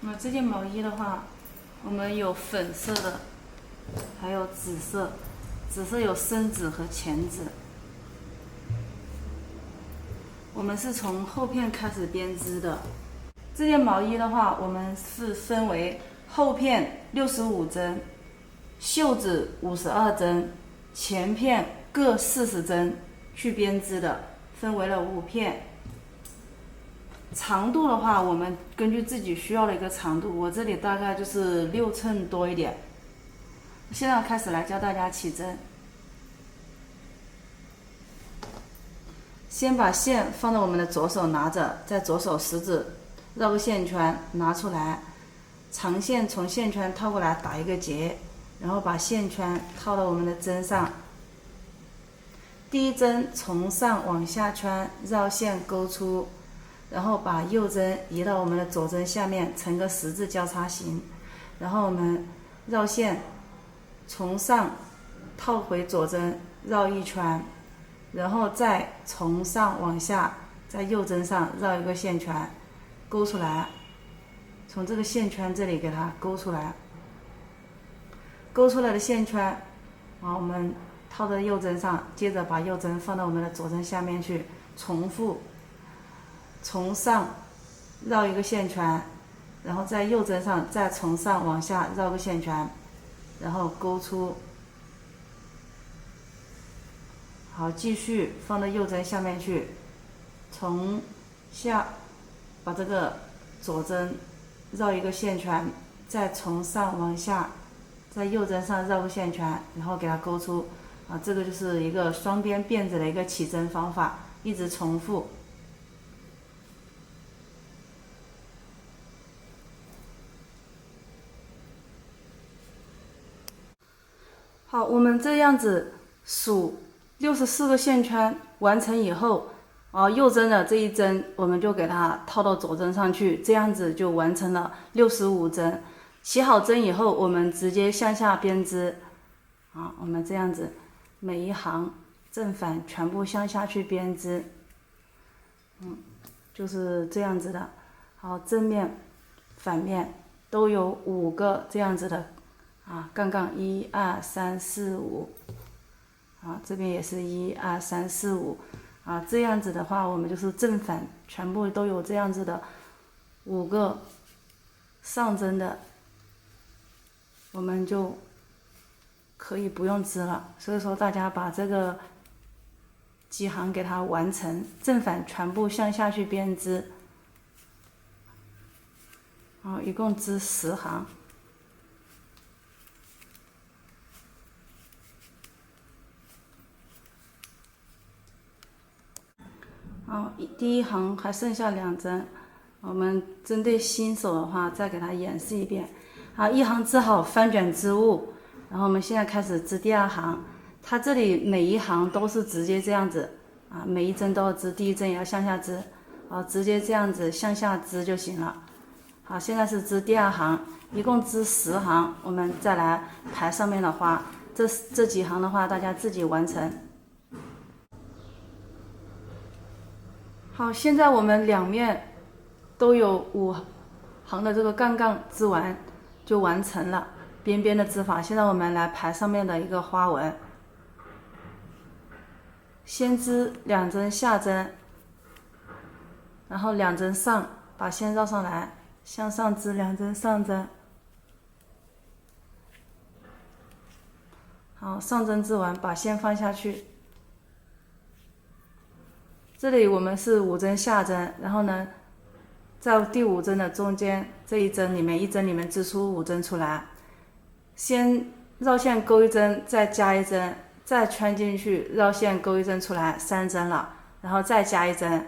那这件毛衣的话，我们有粉色的，还有紫色，紫色有深紫和浅紫。我们是从后片开始编织的。这件毛衣的话，我们是分为后片65针，袖子52针，前片各40针去编织的，分为了5片。长度的话，我们根据自己需要的一个长度，我这里大概就是6寸多一点。现在开始来教大家起针。先把线放到我们的左手拿着，在左手食指绕个线圈拿出来，长线从线圈套过来打一个结，然后把线圈套到我们的针上。第一针从上往下圈，绕线勾出，然后把右针移到我们的左针下面，成个十字交叉形。然后我们绕线从上套回左针，绕一圈。然后再从上往下，在右针上绕一个线圈，勾出来，从这个线圈这里给它勾出来。勾出来的线圈，我们套在右针上，接着把右针放到我们的左针下面去，重复从上绕一个线圈，然后在右针上再从上往下绕个线圈，然后勾出。好，继续放到右针下面去，从下把这个左针绕一个线圈，再从上往下，在右针上绕个线圈，然后给它勾出。这个就是一个双边辫子的一个起针方法，一直重复。好，我们这样子数64个线圈完成以后，右针的这一针我们就给它套到左针上去，这样子就完成了65针。起好针以后，我们直接向下编织。我们这样子每一行正反全部向下去编织。就是这样子的。好，正面、反面都有5个这样子的杠杠，1、2、3、4、5。这边也是1、2、3、4、5。这样子的话，我们就是正反全部都有这样子的5个上针的，我们就可以不用织了。所以说大家把这个几行给它完成，正反全部向下去编织。一共织10行。第一行还剩下2针，我们针对新手的话，再给它演示一遍。一行织好，翻卷织物，然后我们现在开始织第2行。它这里每一行都是直接这样子，每一针都要织，第一针也要向下织，直接这样子向下织就行了。好，现在是织第2行，一共织10行，我们再来排上面的花。这几行的话，大家自己完成。好，现在我们两面都有5行的这个杠杠织完，就完成了边边的织法。现在我们来排上面的一个花纹。先织2针下针，然后2针上，把线绕上来，向上织2针上针。好，上针织完，把线放下去。这里我们是5针下针，然后呢，在第5针的中间这一针里面，一针里面织出5针出来，先绕线勾1针，再加1针，再圈进去，绕线勾1针出来，3针了，然后再加1针，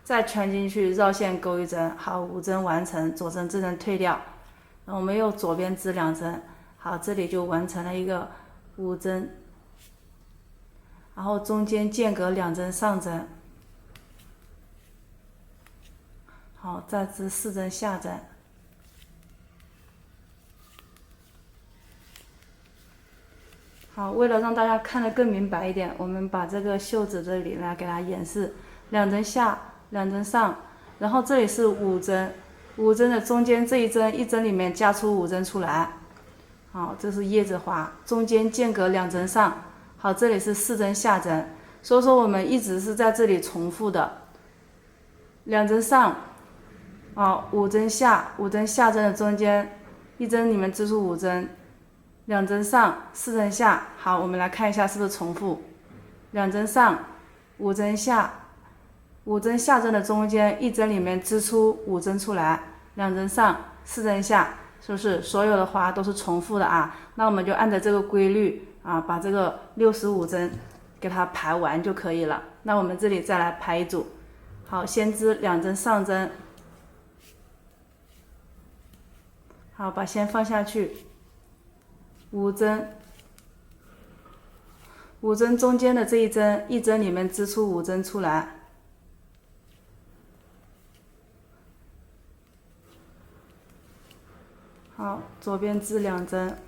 再圈进去，绕线勾1针，好，5针完成，左针这针退掉，然后我们又左边织2针，好，这里就完成了一个5针，然后中间间隔2针上针。好，再织4针下针。好，为了让大家看得更明白一点，我们把这个袖子这里来给它演示：2针下，2针上，然后这里是5针， 5针的中间这一针，一针里面夹出5针出来。好，这是叶子花，中间间隔2针上。好，这里是4针下针，所以说我们一直是在这里重复的。2针上，好，5针下，5针下针的中间，一针里面织出5针，2针上，4针下。好，我们来看一下是不是重复。2针上，5针下，5针下针的中间，一针里面织出5针出来，2针上，4针下，是不是所有的花都是重复的啊？那我们就按照这个规律啊，把这个65针给它排完就可以了。那我们这里再来排一组。好，先织2针上针，好，把线放下去，5针，5针中间的这一针，一针里面织出5针出来，好，左边织2针，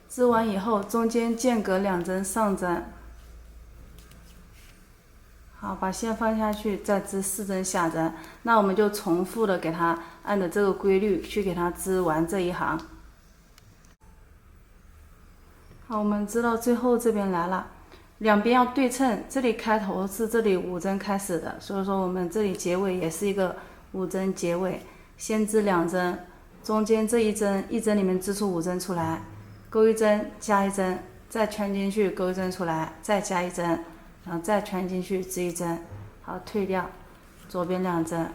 织完以后中间间隔2针上针，好，把线放下去，再织4针下针。那我们就重复的给它按照这个规律去给它织完这一行。好，我们织到最后这边来了，两边要对称，这里开头是这里5针开始的，所以说我们这里结尾也是一个5针结尾。先织2针，中间这一针，一针里面织出5针出来，钩1针加1针，再圈进去钩1针出来，再加1针。然后再穿进去织1针，好，退掉，左边2针，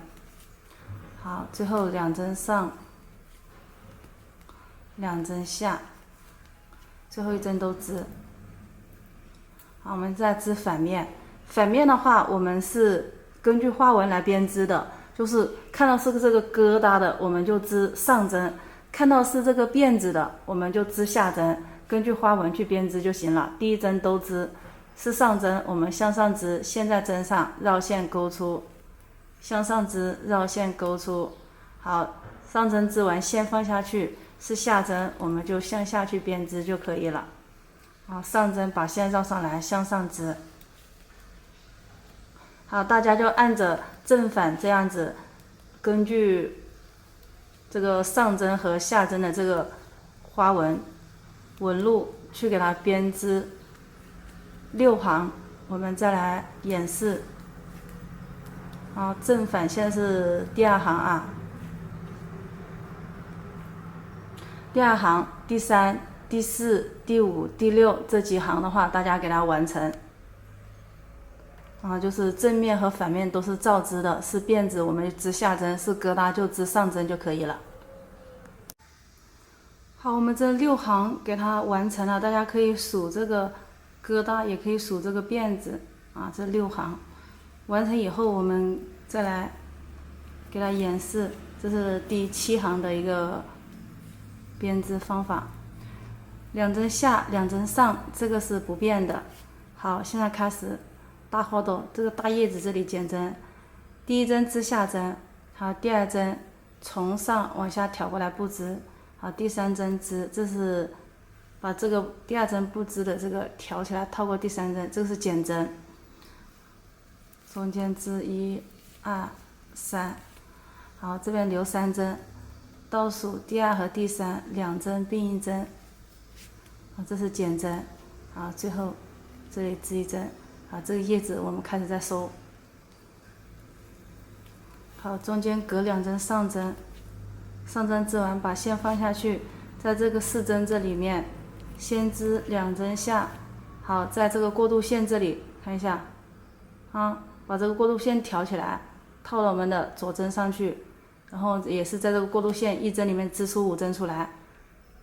好，最后2针上，2针下，最后1针都织。好，我们再织反面，反面的话我们是根据花纹来编织的，就是看到是这个疙瘩的我们就织上针，看到是这个辫子的我们就织下针，根据花纹去编织就行了，第1针都织。是上针，我们向上织，线在针上绕线勾出，向上织绕线勾出。好，上针织完线放下去，是下针，我们就向下去编织就可以了。好，上针把线绕上来，向上织。好，大家就按着正反这样子，根据这个上针和下针的这个花纹纹路去给它编织。6行，我们再来演示。好，正反线是第2行啊，第2行、第3、第4、第5、第6这几行的话，大家给它完成。就是正面和反面都是照织的，是辫子我们织下针，是疙瘩就织上针就可以了。好，我们这6行给它完成了，大家可以数这个疙瘩，也可以数这个辫子啊，这6行完成以后，我们再来给它演示，这是第7行的一个编织方法。2针下，2针上，这个是不变的。好，现在开始大花朵，这个大叶子这里减针，第1针织下针，好，第2针从上往下挑过来不织，好，第3针织，这是把这个第2针不织的这个挑起来套过第3针，这个是减针，中间织1、2、3，好，这边留3针，倒数第2和第3 2针并1针，好，这是减针，好，最后这里织1针，好，这个叶子我们开始再收，好，中间隔2针上针，上针织完把线放下去，在这个4针这里面。先织2针下，好，在这个过渡线这里看一下，啊，把这个过渡线挑起来，套到我们的左针上去，然后也是在这个过渡线1针里面织出5针出来，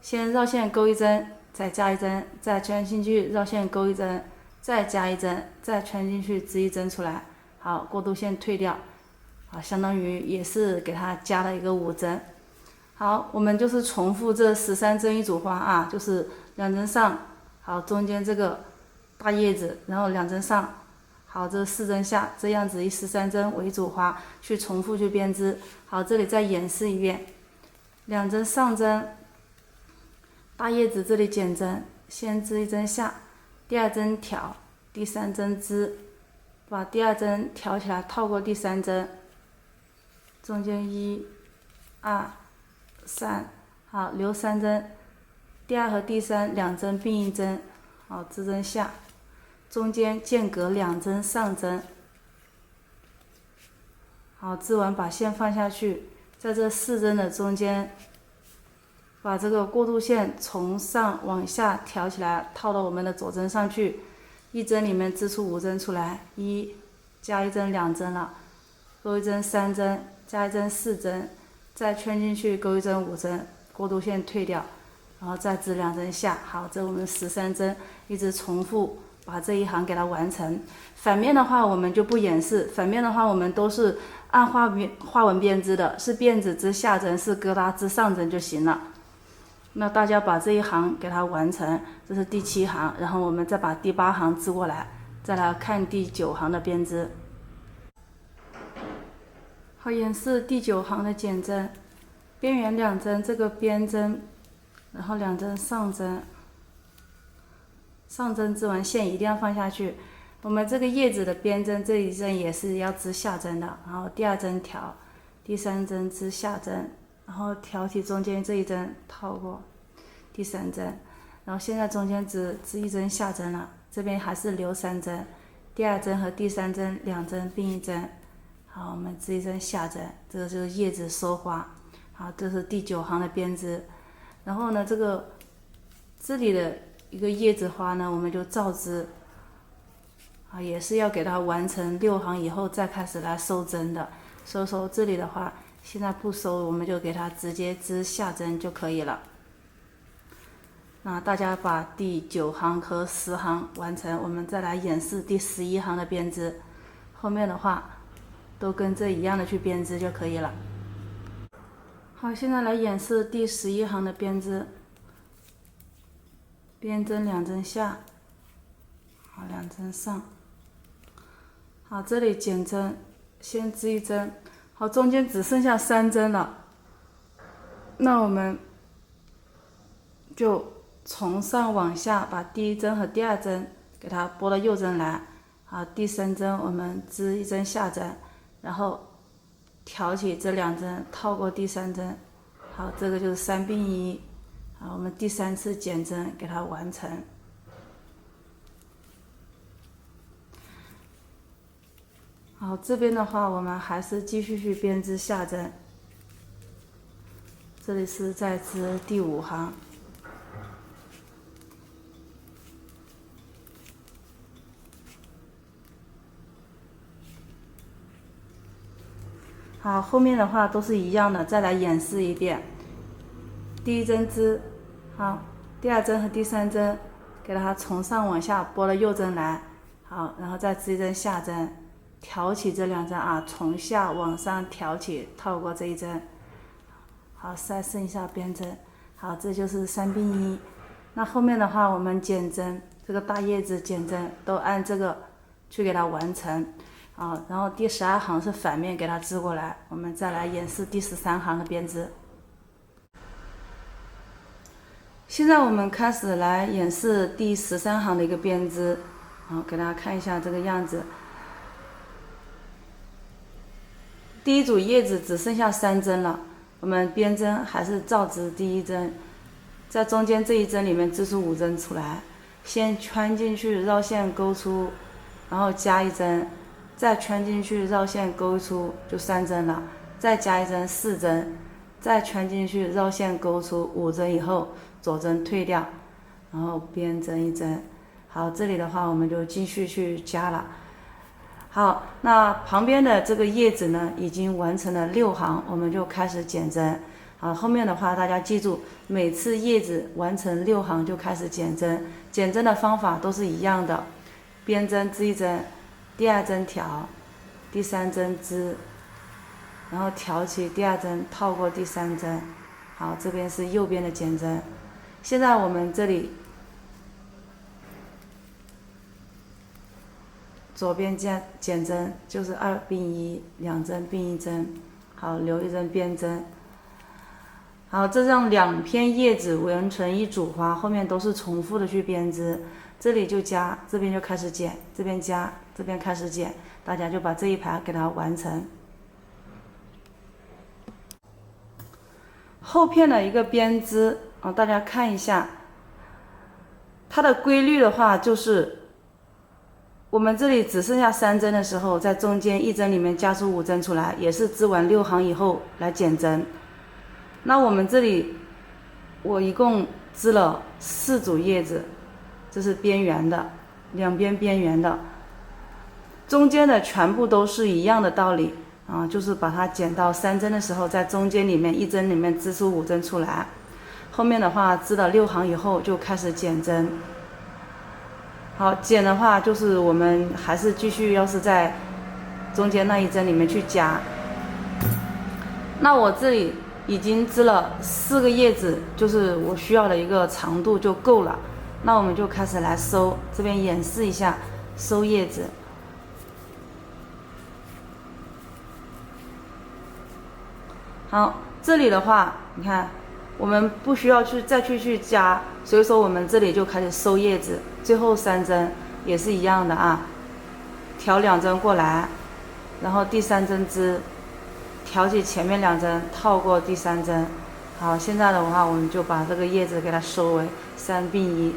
先绕线钩1针，再加1针，再圈进去绕线钩1针，再加1针，再圈进去织1针出来，好，过渡线退掉，好，相当于也是给它加了一个5针。好，我们就是重复这13针一组花啊，就是2针上，好，中间这个大叶子，然后2针上，好，这4针下，这样子以13针为一组花去重复去编织。好，这里再演示一遍，2针上针，大叶子这里减针，先织1针下，第2针挑，第3针织，把第2针挑起来套过第3针，中间1、2、3，好，留3针，第2和第3两针并1针，好，支针下，中间间隔2针上针，好，织完把线放下去，在这4针的中间，把这个过渡线从上往下挑起来，套到我们的左针上去，1针里面织出5针出来，1加1针2针了，勾1针3针，加1针4针，再圈进去勾1针5针，过渡线退掉，然后再织2针下，好，这我们13针一直重复把这一行给它完成。反面的话我们就不演示，反面的话我们都是按花纹编织的，是辫子织下针，是疙瘩织上针就行了。那大家把这一行给它完成，这是第7行，然后我们再把第8行织过来，再来看第9行的编织。好，演示第9行的减针，边缘2针这个边针，然后2针上针，上针织完线一定要放下去。我们这个叶子的边针这一针也是要织下针的，然后第2针调，第3针织下针，然后挑起中间这一针套过第3针，然后现在中间织1针下针了，这边还是留3针，第2针和第3针2针并1针，好，我们织1针下针，这个就是叶子收花。好，这是第9行的编织。然后呢，这里的一个叶子花呢，我们就照织，啊，也是要给它完成6行以后再开始来收针的。收这里的话，现在不收，我们就给它直接织下针就可以了。那大家把第9行和10行完成，我们再来演示第11行的编织。后面的话都跟这一样的去编织就可以了。好，现在来演示第11行的编织。边针2针下，好，2针上。好，这里减针，先织1针，好，中间只剩下3针了。那我们就从上往下把第1针和第2针给它拨到右针来，好，第3针我们织1针下针，然后挑起这2针套过第3针，好，这个就是3并1，好，我们第3次减针给它完成。好，这边的话我们还是继续去编织下针，这里是在织第5行。好，后面的话都是一样的，再来演示一遍。第1针织，好，第2针和第3针给它从上往下拨到右针来，好，然后再织1针下针，挑起这2针啊，从下往上挑起，套过这1针，好，再剩下编针，好，这就是3并1。那后面的话我们减针，这个大叶子减针都按这个去给它完成。啊，然后第12行是反面给它织过来，我们再来演示第13行的编织。现在我们开始来演示第13行的一个编织，好，给大家看一下这个样子。第一组叶子只剩下3针了，我们编针还是照织第1针，在中间这1针里面织出5针出来，先圈进去绕线勾出，然后加1针。再圈进去绕线勾出就3针了，再加1针4针，再圈进去绕线勾出5针以后左针退掉，然后编针1针。好，这里的话我们就继续去加了。好，那旁边的这个叶子呢已经完成了6行，我们就开始减针。好，后面的话大家记住，每次叶子完成6行就开始减针，减针的方法都是一样的，编针织1针，第2针调，第3针织，然后挑起第2针套过第3针。好，这边是右边的减针。现在我们这里左边减针就是2并1，两针并1针，好，留1针编针。好，这样2片叶子纹成一组花，后面都是重复的去编织。这里就加，这边就开始减，这边加，这边开始减，大家就把这一排给它完成。后片的一个编织大家看一下，它的规律的话就是我们这里只剩下3针的时候，在中间1针里面加出5针出来，也是织完6行以后来减针。那我们这里我一共织了4组叶子，这是边缘的，两边边缘的，中间的全部都是一样的道理就是把它减到3针的时候，在中间里面1针里面织出5针出来，后面的话织了6行以后就开始减针。好，减的话就是我们还是继续要是在中间那1针里面去加。那我这里已经织了4个叶子，就是我需要的一个长度就够了。那我们就开始来收，这边演示一下收叶子。好，这里的话你看我们不需要再去加，所以说我们这里就开始收叶子，最后3针也是一样的调2针过来，然后第3针织，调起前面2针套过第3针。好，现在的话我们就把这个叶子给它收为3并1。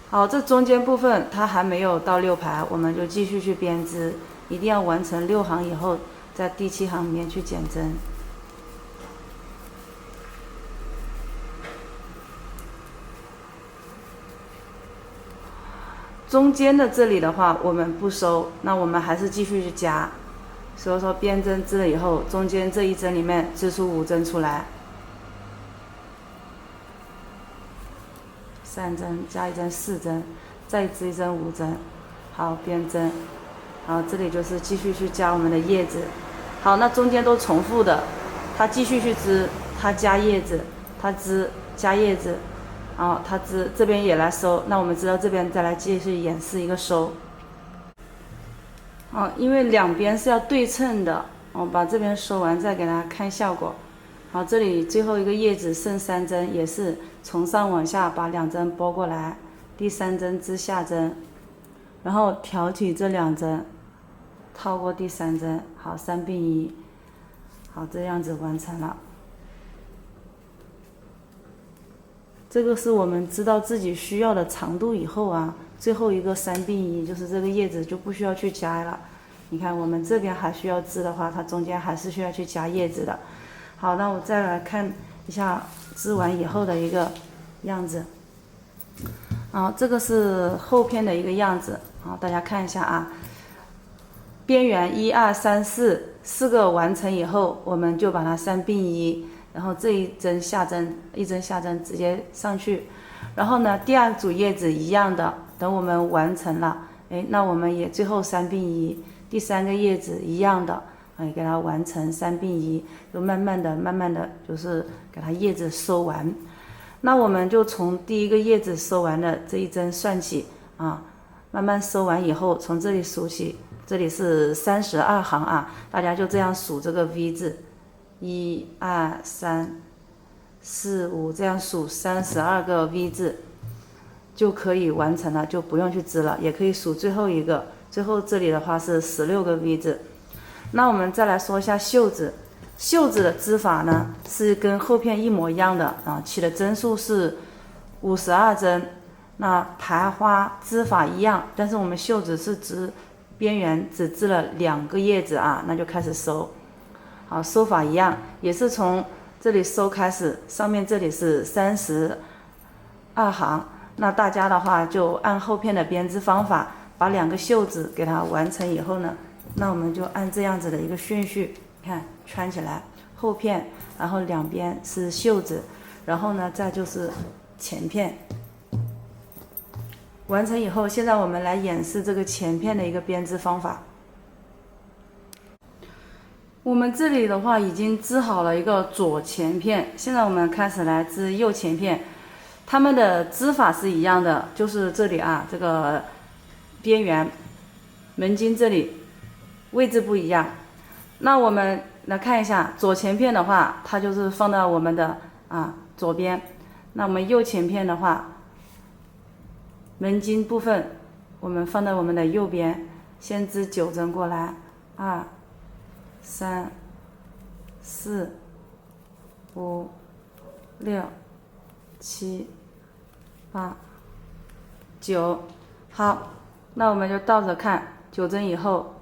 好，这中间部分它还没有到6排，我们就继续去编织，一定要完成6行以后，在第7行里面去减针。中间的这里的话我们不收，那我们还是继续去加，所以说边针织了以后，中间这1针里面织出5针出来，3针加1针4针，再织1针5针。好，边针，好，这里就是继续去加我们的叶子。好，那中间都重复的，它继续去织，它加叶子，它织加叶子，然后它织，这边也来收。那我们织到这边再来继续演示一个收。因为两边是要对称的，我把这边收完再给大家看效果。好，这里最后一个叶子剩3针，也是从上往下把2针拨过来，第3针织下针，然后挑起这2针，套过第3针，好，3并1，好，这样子完成了。这个是我们知道自己需要的长度以后最后一个3并1，就是这个叶子就不需要去加了。你看我们这边还需要织的话，它中间还是需要去加叶子的。好，那我再来看一下织完以后的一个样子。这个是后片的一个样子。好，大家看一下边缘1、2、3、4个完成以后，我们就把它3并1，然后这1针下针直接上去。然后呢，第2组叶子一样的，等我们完成了，那我们也最后3并1，第3个叶子一样的。给它完成3并1，就慢慢的就是给它叶子收完。那我们就从第1个叶子收完的这1针算起慢慢收完以后，从这里数起，这里是32行大家就这样数这个 V 字，1、2、3、4、5，这样数32个 V 字就可以完成了，就不用去织了。也可以数最后一个，最后这里的话是16个 V 字。那我们再来说一下袖子，袖子的织法呢是跟后片一模一样的起的针数是52针，那排花织法一样，但是我们袖子是织边缘只织了2个叶子那就开始收。好，收法一样，也是从这里收开始，上面这里是32行，那大家的话就按后片的编织方法，把2个袖子给它完成以后呢，那我们就按这样子的一个顺序，看穿起来，后片，然后两边是袖子，然后呢再就是前片。完成以后，现在我们来演示这个前片的一个编织方法。我们这里的话已经织好了一个左前片，现在我们开始来织右前片。它们的织法是一样的，就是这里这个边缘门襟这里位置不一样。那我们来看一下左前片的话，它就是放到我们的左边。那我们右前片的话，门襟部分我们放到我们的右边，先织9针过来， 2、3、4、5、6、7、8、9。好，那我们就倒着看9针以后，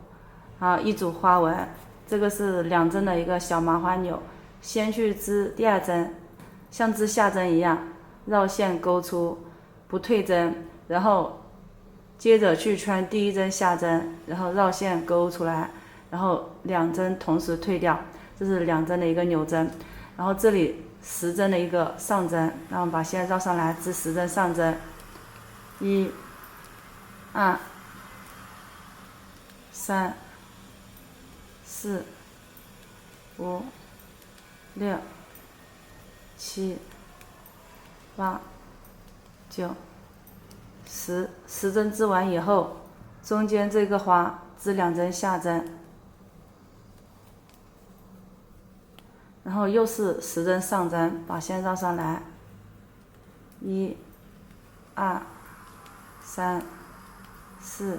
一组花纹。这个是2针的一个小麻花纽，先去织第2针，像织下针一样，绕线勾出，不退针，然后接着去穿第1针下针，然后绕线勾出来，然后2针同时退掉，这是2针的一个纽针。然后这里10针的一个上针，那我们把线绕上来，织10针上针。1、2、3、4、5、6、7、8、9、10针织完以后，中间这个花织2针下针，然后又是10针上针，把线绕上来。1、2、3、4、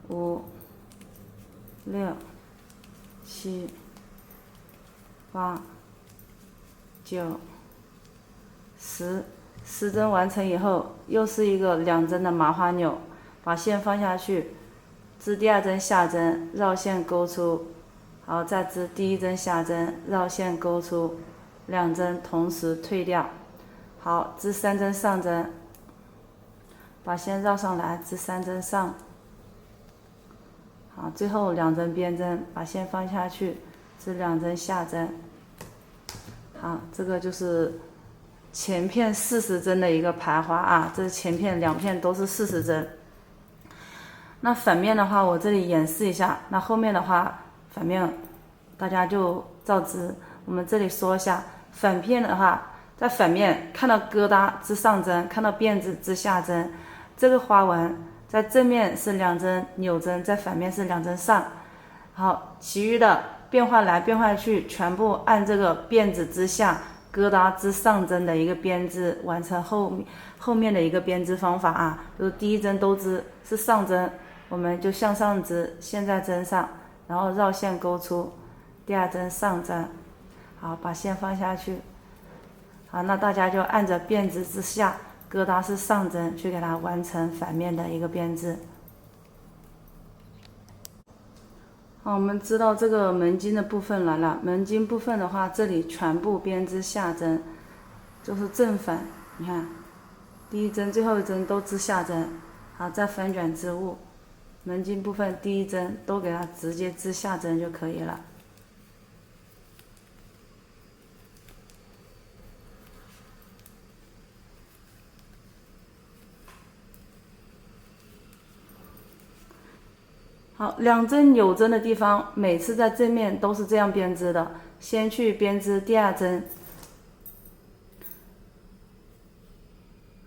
5、6、7、8、9、10针完成以后，又是一个2针的麻花纽，把线放下去，织第2针下针，绕线勾出，好，再织第1针下针，绕线勾出，2针同时退掉。好，织3针上针，把线绕上来，织3针上。好，最后2针边针，把线放下去，织2针下针。好，这个就是前片40针的一个排花啊，这前片2片都是40针。那反面的话，我这里演示一下。那后面的话，反面大家就照织。我们这里说一下，反片的话，在反面看到疙瘩织上针，看到辫子织下针。这个花纹在正面是2针纽针，在反面是2针上。好，其余的变换来变换去，全部按这个辫子织下，疙瘩织上针的一个编织，完成后面的一个编织方法啊。就是第1针都织是上针，我们就向上织，线在针上，然后绕线勾出，第2针上针。好，把线放下去。好，那大家就按着辫子织下，疙瘩是上针，去给它完成反面的一个编织。好，我们知道这个门襟的部分来了。门襟部分的话，这里全部编织下针，就是正反，你看，第1针、最后1针都织下针。好，再翻卷织物，门襟部分第1针都给它直接织下针就可以了。好，2针纽针的地方，每次在正面都是这样编织的。先去编织第2针，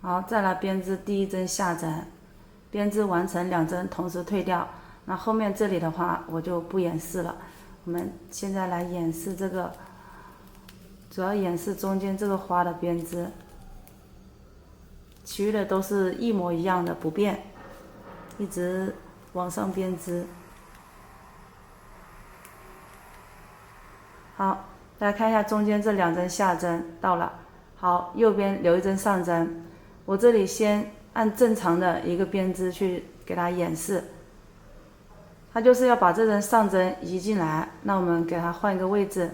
好，再来编织第1针下针，编织完成2针同时退掉。那后面这里的话我就不演示了，我们现在来演示这个，主要演示中间这个花的编织，其余的都是一模一样的不变，一直往上编织。好，大家看一下中间这2针下针到了。好，右边留1针上针。我这里先按正常的一个编织去给它演示，它就是要把这针上针移进来。那我们给它换一个位置，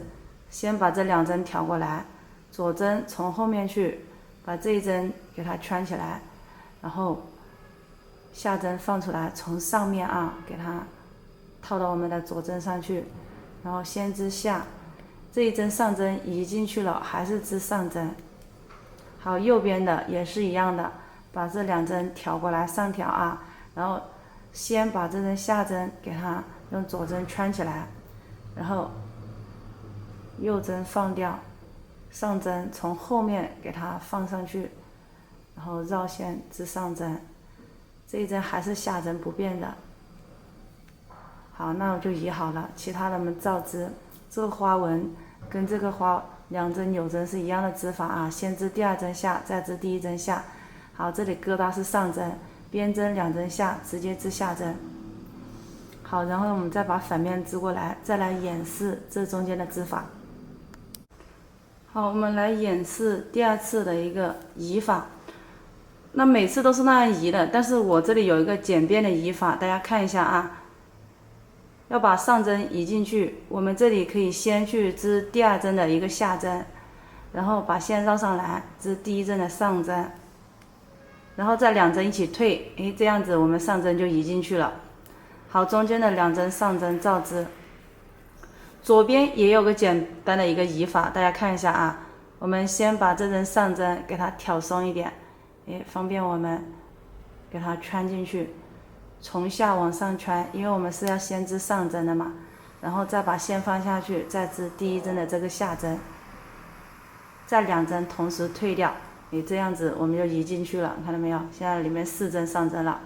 先把这2针调过来，左针从后面去把这1针给它圈起来，然后下针放出来，从上面给它套到我们的左针上去，然后先织下，这1针上针移进去了，还是织上针。好，右边的也是一样的，把这2针调过来上挑然后先把这针下针给它用左针圈起来，然后右针放掉，上针从后面给它放上去，然后绕线织上针。这1针还是下针不变的。好，那我就移好了，其他的我们照织。这个花纹跟这个花2针纽针是一样的织法先织第2针下，再织第1针下。好，这里疙瘩是上针，边针2针下，直接织下针。好，然后我们再把反面织过来，再来演示这中间的织法。好，我们来演示第2次的一个移法。那每次都是那样移的，但是我这里有一个简便的移法，大家看一下啊。要把上针移进去，我们这里可以先去织第2针的一个下针，然后把线绕上来，织第1针的上针，然后再2针一起退，这样子我们上针就移进去了。好，中间的2针上针照织。左边也有个简单的一个移法，大家看一下啊。我们先把这针上针给它挑松一点，方便我们给它穿进去，从下往上穿，因为我们是要先织上针的嘛。然后再把线放下去，再织第1针的这个下针，再2针同时退掉，这样子我们就移进去了，看到没有？现在里面4针上针了。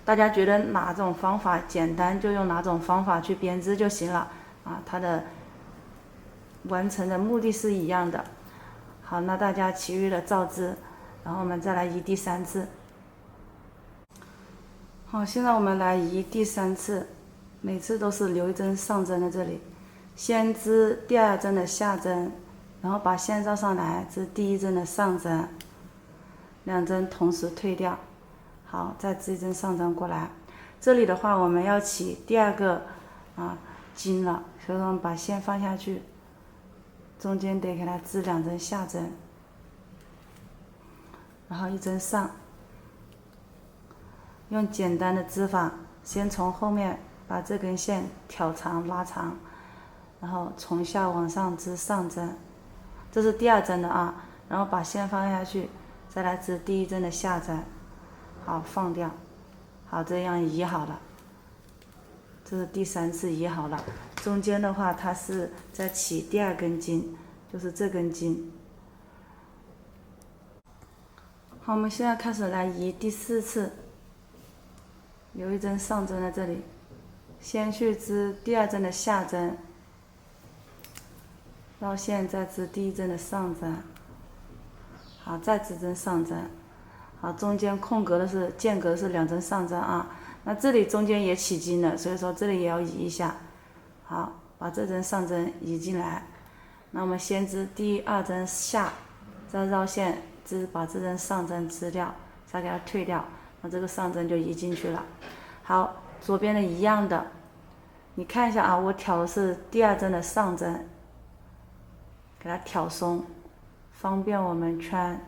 大家觉得哪种方法简单，就用哪种方法去编织就行了啊，它的完成的目的是一样的。好，那大家其余的照织，然后我们再来移第3次。好，现在我们来移第3次，每次都是留1针上针在这里，先织第2针的下针，然后把线绕上来，织第1针的上针，2针同时退掉。好，再织1针上针过来。这里的话，我们要起第2个筋了，所以说我们把线放下去，中间得给它织2针下针，然后1针上。用简单的织法，先从后面把这根线挑长拉长，然后从下往上织上针，这是第2针的啊。然后把线放下去，再来织第1针的下针。好，放掉。好，这样移好了。这是第3次移好了。中间的话，它是在起第2根筋，就是这根筋。好，我们现在开始来移第4次。留1针上针在这里，先去织第2针的下针，绕线再织第1针的上针。好，再织针上针。好，中间空格的是间隔是2针上针啊。那这里中间也起筋了，所以说这里也要移一下。好，把这针上针移进来。那我们先织第2针下，再绕线把这针上针织掉，再给它退掉，那这个上针就移进去了。好，左边的一样的，你看一下啊，我挑的是第2针的上针，给它挑松，方便我们穿。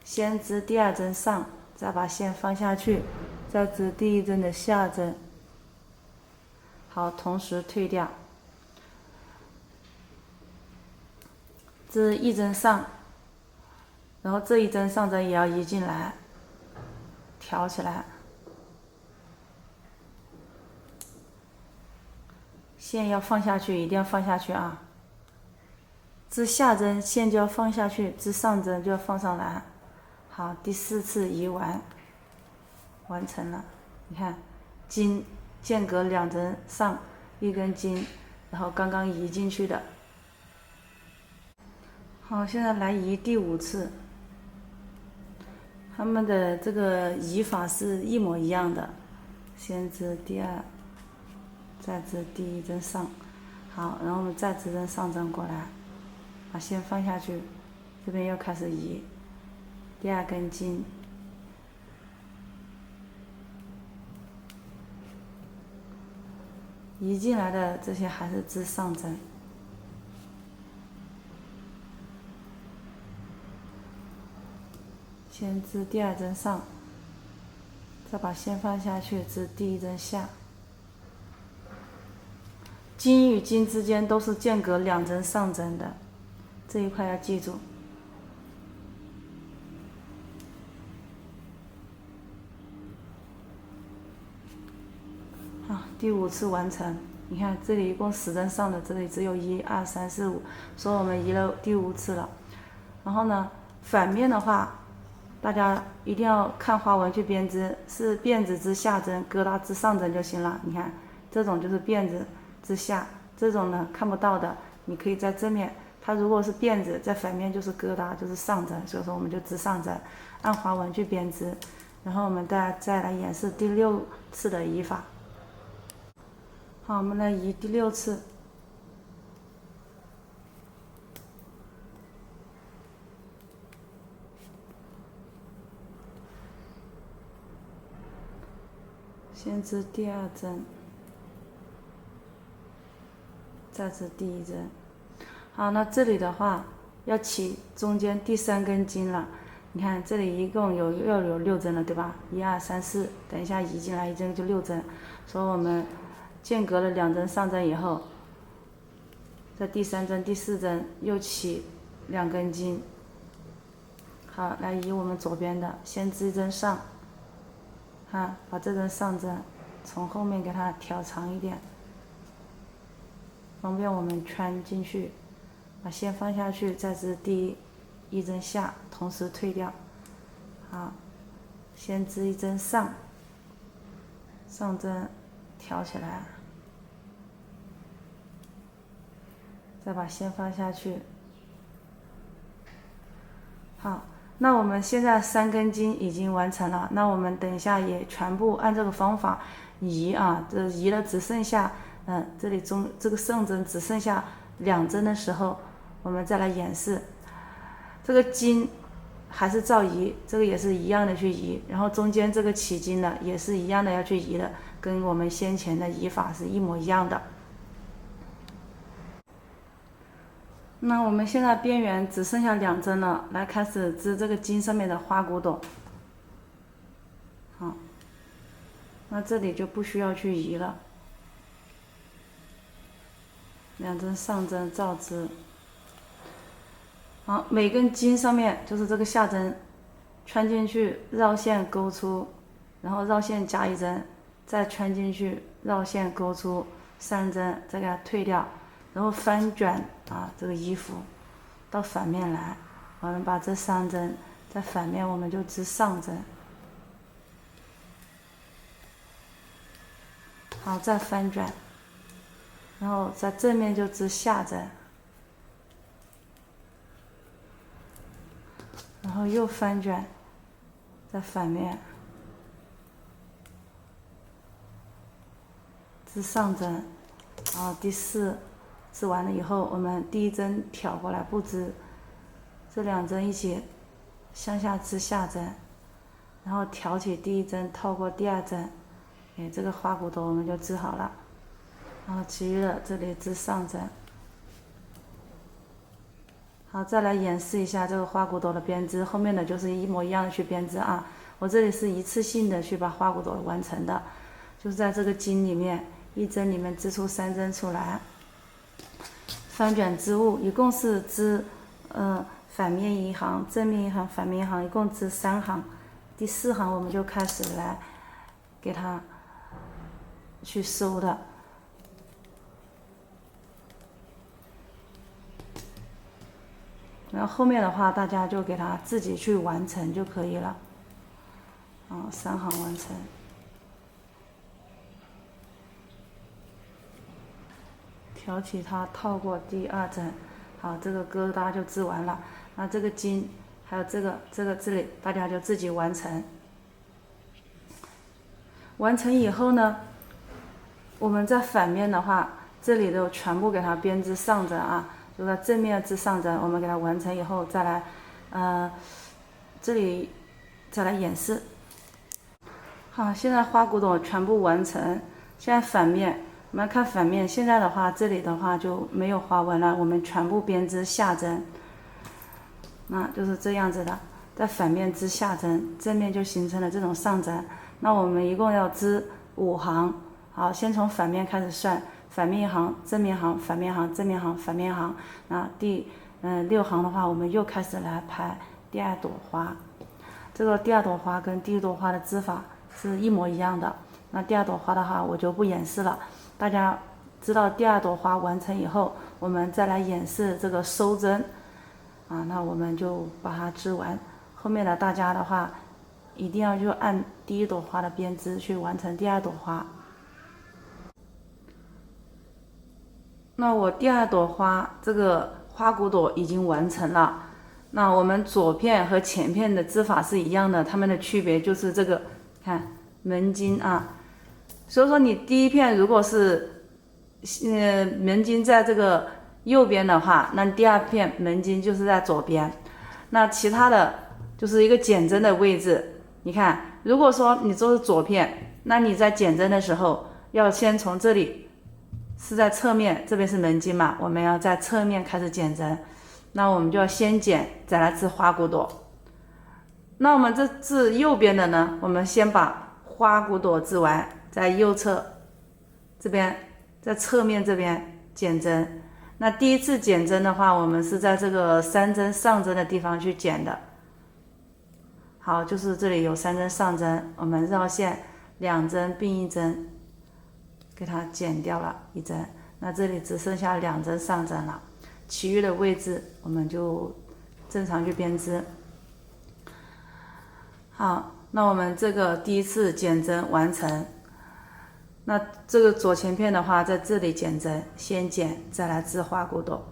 先织第2针上，再把线放下去，再织第1针的下针。好，同时退掉，织1针上，然后这1针上针也要移进来，挑起来，线要放下去，一定要放下去啊。织下针线就要放下去，织上针就要放上来。好，第4次移完成了。你看，筋间隔2针上1根筋，然后刚刚移进去的。好，现在来移第5次。他们的这个移法是一模一样的，先织第2，再织第1针上。好，然后我们再织针上针过来，把线放下去，这边又开始移第2根筋。移进来的这些还是织上针。先织第2针上，再把线放下去，织第1针下。筋与筋之间都是间隔2针上针的，这一块要记住。好，第5次完成。你看这里一共10针上的，这里只有1、2、3、4、5，所以我们移了第5次了。然后呢，反面的话，大家一定要看花纹去编织，是辫子织下针，疙瘩织上针就行了。你看，这种就是辫子织下，这种呢看不到的，你可以在正面，它如果是辫子，在反面就是疙瘩，就是上针，所以说我们就织上针，按花纹去编织。然后我们再来演示第6次的移法。好，我们来移第6次。先织第2针，再织第1针。好，那这里的话要起中间第3根筋了。你看这里一共要有6针了，对吧？1、2、3、4，等一下移进来一针就6针。所以我们间隔了2针上针以后，在第3针、第4针又起2根筋。好，来移我们左边的，先织一针上，看把这针上针从后面给它挑长一点，方便我们穿进去。把线放下去，再织第1针下，同时退掉。好，先织一针上，上针挑起来，再把线放下去。好，那我们现在3根筋已经完成了，那我们等一下也全部按这个方法移啊，这移了只剩下这里这个上针只剩下2针的时候，我们再来演示。这个筋还是照移，这个也是一样的去移，然后中间这个起筋的也是一样的要去移的，跟我们先前的移法是一模一样的。那我们现在边缘只剩下2针了，来开始织这个筋上面的花骨朵。好，那这里就不需要去移了，2针上针照织。好，每根筋上面就是这个下针，穿进去绕线勾出，然后绕线加1针，再穿进去绕线勾出3针，再给它退掉，然后翻卷啊这个衣服到反面来，我们把这3针在反面我们就织上针。好，再翻卷，然后在正面就织下针。然后又翻卷，在反面织上针，然后第4织完了以后，我们第1针挑过来不织，这2针一起向下织下针，然后挑起第1针套过第2针，这个花骨朵我们就织好了。然后其余的这里织上针。好，再来演示一下这个花骨朵的编织，后面的就是一模一样的去编织啊。我这里是一次性的去把花骨朵完成的，就是在这个筋里面1针里面织出3针出来，翻卷织物，一共是织反面1行，正面1行，反面1行，一共织3行。第4行我们就开始来给它去收的。然后后面的话，大家就给它自己去完成就可以了。3行完成，挑起它套过第2针，好，这个疙瘩就织完了。那这个筋还有这里，大家就自己完成。完成以后呢，我们在反面的话，这里都全部给它编织上针啊。就在正面织上针，我们给它完成以后再来，这里再来演示。好，现在花骨朵全部完成。现在反面，我们看反面，现在的话，这里的话就没有花纹了，我们全部编织下针，那就是这样子的，在反面织下针，正面就形成了这种上针。那我们一共要织5行，好，先从反面开始算。反面1行，正面行，反面行，正面行，反面行。那第6行的话，我们又开始来排第2朵花。这个第2朵花跟第1朵花的织法是一模一样的。那第2朵花的话，我就不演示了。大家知道第2朵花完成以后，我们再来演示这个收针啊。那我们就把它织完。后面的大家的话，一定要就按第1朵花的编织去完成第2朵花。那我第2朵花这个花骨朵已经完成了。那我们左片和前片的织法是一样的，它们的区别就是这个，看门襟啊。所以说你第一片如果是门襟在这个右边的话，那第二片门襟就是在左边。那其他的就是一个减针的位置，你看，如果说你做是左片，那你在减针的时候要先从这里是在侧面，这边是门襟嘛，我们要在侧面开始减针。那我们就要先减，再来织花骨朵。那我们这织右边的呢，我们先把花骨朵织完，在右侧这边，在侧面这边减针。那第一次减针的话，我们是在这个3针上针的地方去减的。好，就是这里有3针上针，我们绕线2针并1针，给它减掉了1针。那这里只剩下2针上针了。其余的位置我们就正常去编织。好，那我们这个第一次减针完成。那这个左前片的话，在这里减针，先减再来织花骨朵。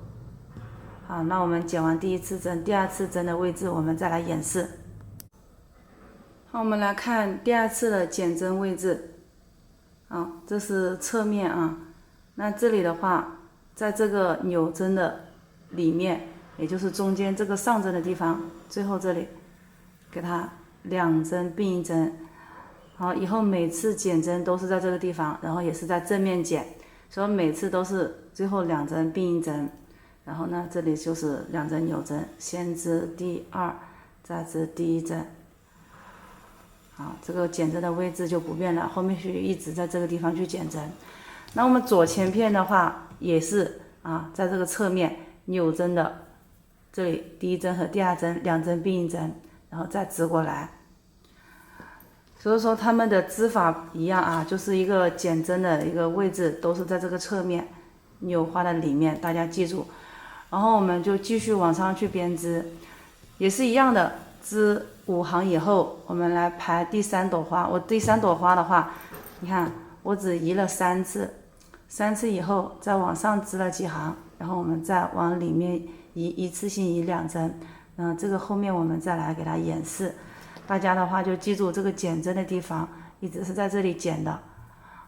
好，那我们减完第一次针，第二次针的位置我们再来演示。好，我们来看第二次的减针位置。好，这是侧面啊。那这里的话，在这个扭针的里面，也就是中间这个上针的地方，最后这里给它2针并1针。好，以后每次减针都是在这个地方，然后也是在正面减，所以每次都是最后2针并1针。然后呢，这里就是2针扭针，先织第2，再织第1针。好，这个减针的位置就不变了，后面去一直在这个地方去减针。那我们左前片的话也是啊，在这个侧面扭针的这里第1针和第2针2针并1针，然后再织过来。所以说它们的织法一样啊，就是一个减针的一个位置都是在这个侧面扭花的里面，大家记住。然后我们就继续往上去编织，也是一样的，织5行以后，我们来排第3朵花。我第3朵花的话，你看我只移了3次，3次以后再往上织了几行，然后我们再往里面移，一次性移2针。这个后面我们再来给它演示。大家的话就记住这个减针的地方，一直是在这里减的。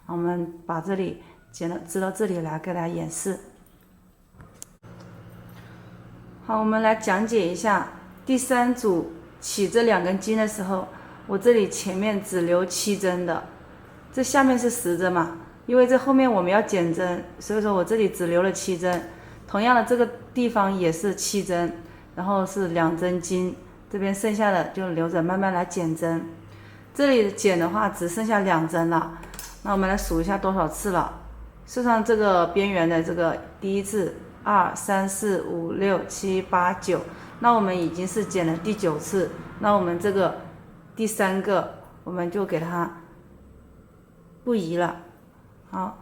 我们把这里减了，织到这里来给大家演示。好，我们来讲解一下第3组起这2根筋的时候，我这里前面只留7针的，这下面是10针嘛，因为这后面我们要减针，所以说我这里只留了7针。同样的，这个地方也是7针，然后是2针筋，这边剩下的就留着慢慢来减针。这里减的话只剩下2针了，那我们来数一下多少次了。事实上这个边缘的这个第一次2、3、4、5、6、7、8、9，那我们已经是减了第9次，那我们这个第3个我们就给它不移了。好，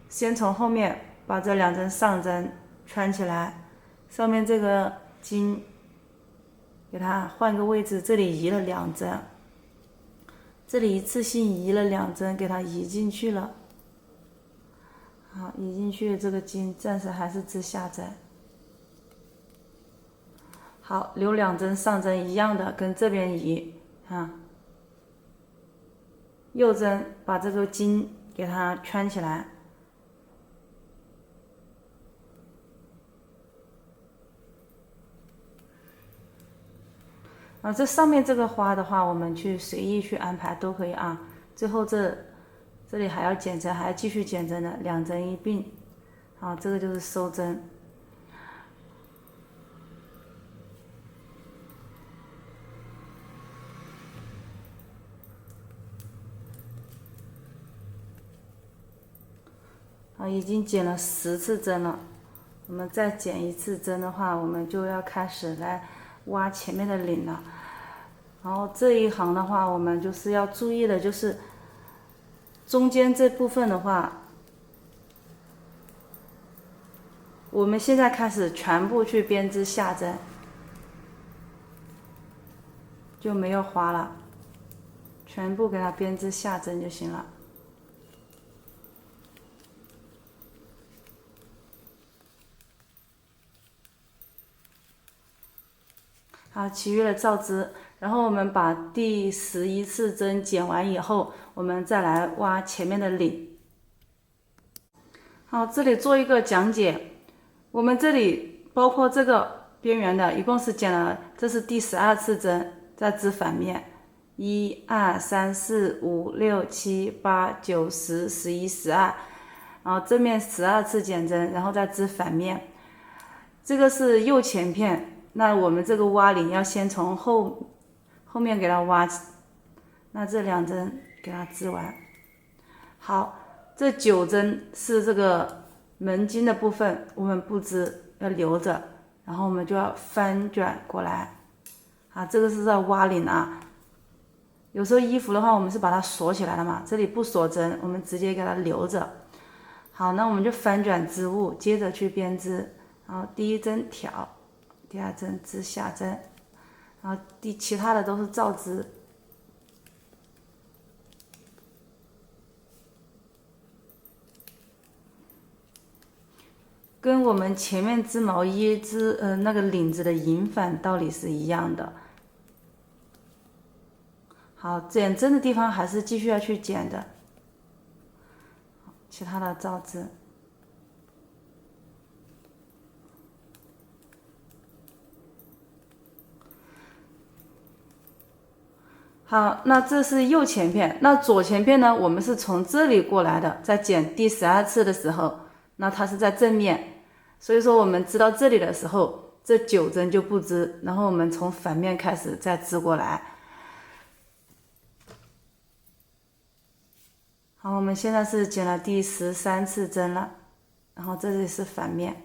先从后面把这2针上针穿起来，上面这个筋给它换个位置，这里移了2针，这里一次性移了2针，给它移进去了。好，移进去这个筋暂时还是织下针。好，留2针上针一样的，跟这边移啊。右针把这个筋给它圈起来。这上面这个花的话，我们去随意去安排都可以啊。最后这里还要减针，还要继续减针的，2针一并。好，这个就是收针。好，已经减了10次针了。我们再减1次针的话，我们就要开始来挖前面的领了。然后这一行的话，我们就是要注意的，就是中间这部分的话，我们现在开始全部去编织下针，就没有花了，全部给它编织下针就行了。好，其余的照织。然后我们把第11次针剪完以后，我们再来挖前面的领。好，这里做一个讲解。我们这里包括这个边缘的，一共是剪了，这是第12次针，再织反面。1、2、3、4、5、6、7、8、9、10、11、12，然后正面12次剪针，然后再织反面。这个是右前片，那我们这个挖领要先从后面给它挖，那这2针给它织完。好，这9针是这个门襟的部分，我们不织，要留着，然后我们就要翻卷过来。啊，这个是在挖领啊。有时候衣服的话，我们是把它锁起来的嘛，这里不锁针，我们直接给它留着。好，那我们就翻卷织物，接着去编织。然后第1针挑，第2针织下针，然后其他的都是照织。跟我们前面织毛衣织那个领子的引反道理是一样的。好，剪针的地方还是继续要去剪的，其他的照织。好，那这是右前片，那左前片呢？我们是从这里过来的，在剪第12次的时候，那它是在正面，所以说我们织到这里的时候，这9针就不织，然后我们从反面开始再织过来。好，我们现在是剪了第13次针了，然后这里是反面。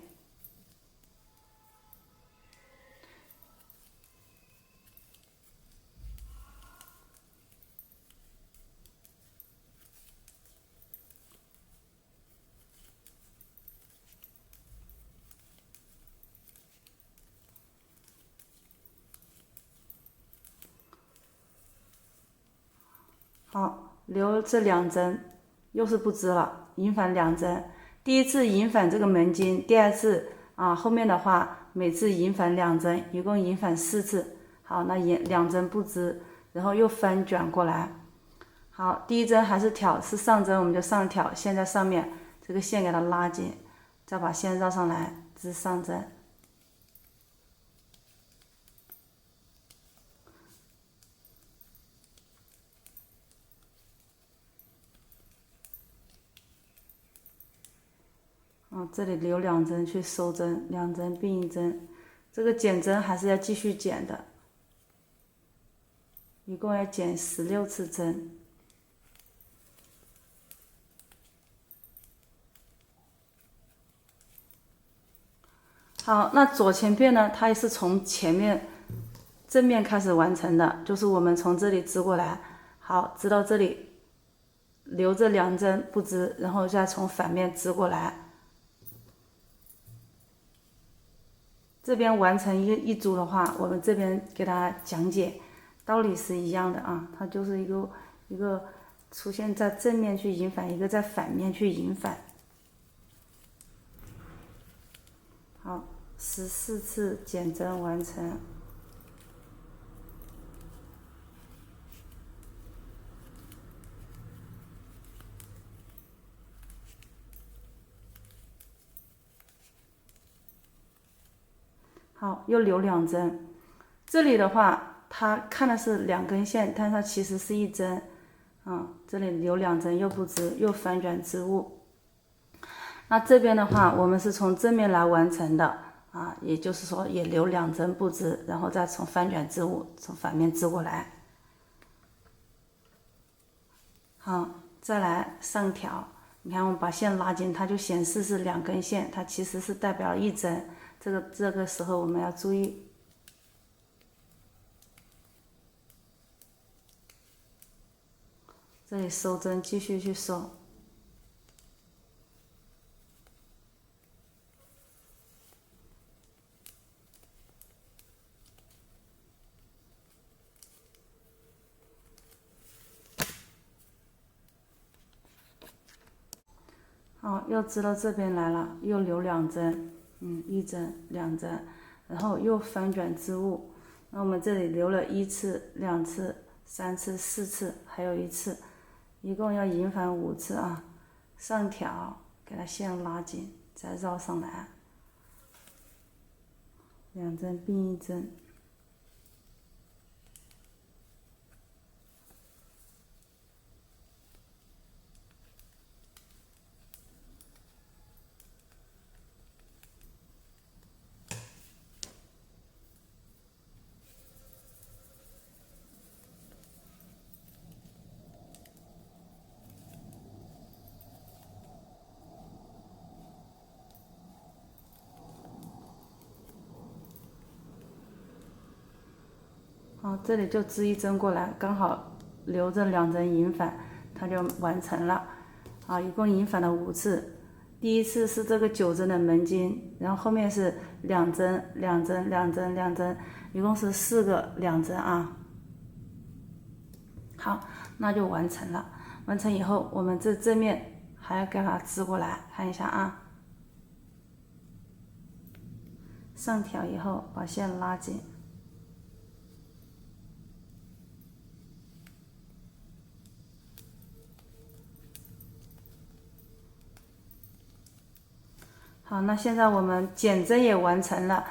好，留这2针，又是不织了，引反2针。第1次引反这个门襟，第2次后面的话每次引反2针，一共引反4次。好，那2针不织，然后又翻卷过来。好，第1针还是挑，是上针我们就上挑，线在上面，这个线给它拉紧，再把线绕上来，织上针。这里留2针去收针，2针并1针，这个剪针还是要继续剪的，一共要剪16次针。好，那左前片呢，它也是从前面正面开始完成的，就是我们从这里织过来，好，织到这里，留着2针不织，然后再从反面织过来。这边完成一组的话，我们这边给它讲解，道理是一样的啊，它就是一个出现在正面去引反，一个在反面去引反。好，14次剪针完成。好，又留2针。这里的话，它看的是2根线，但它其实是1针。这里留2针又不织，又翻卷织物。那这边的话，我们是从正面来完成的也就是说也留2针不织，然后再从翻卷织物从反面织过来。好，再来上挑。你看我们把线拉紧，它就显示是2根线，它其实是代表1针。这个时候我们要注意。这里收针，继续去收。好，又织到这边来了，又留2针，1针、2针，然后又翻卷织物，那我们这里留了1次、2次、3次、4次，还有1次，一共要引返5次啊。上挑，给它线拉紧，再绕上来，2针并1针。好，这里就织1针过来，刚好留着2针引返，它就完成了。啊，一共引返了5次。第一次是这个9针的门襟，然后后面是2针、2针、2针、2针，一共是4个2针啊。好，那就完成了。完成以后，我们这正面还要给它织过来，看一下啊。上挑以后，把线拉紧。好，那现在我们减针也完成了，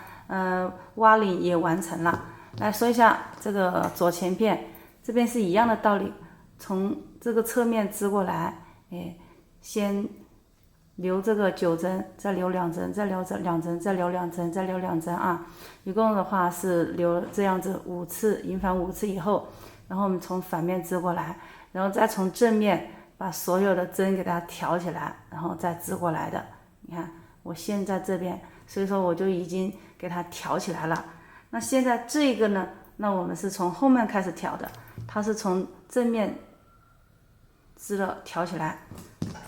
挖领也完成了。来说一下这个左前片，这边是一样的道理，从这个侧面织过来，先留这个9针，再留2针，再留2针，再留2针，再留2针啊。一共的话是留这样子5次，引返5次以后，然后我们从反面织过来，然后再从正面把所有的针给它挑起来，然后再织过来的。你看。我线在这边，所以说我就已经给它挑起来了。那现在这个呢，那我们是从后面开始挑的，它是从正面织了挑起来。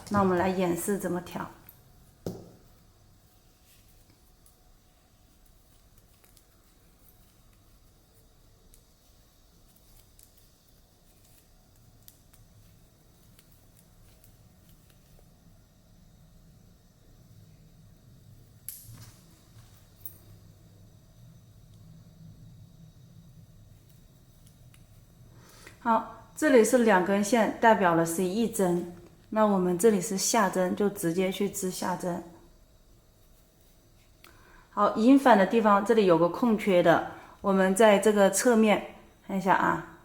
那我们来演示怎么挑。好，这里是2根线，代表的是1针。那我们这里是下针，就直接去织下针。好，引返的地方这里有个空缺的，我们在这个侧面看一下啊，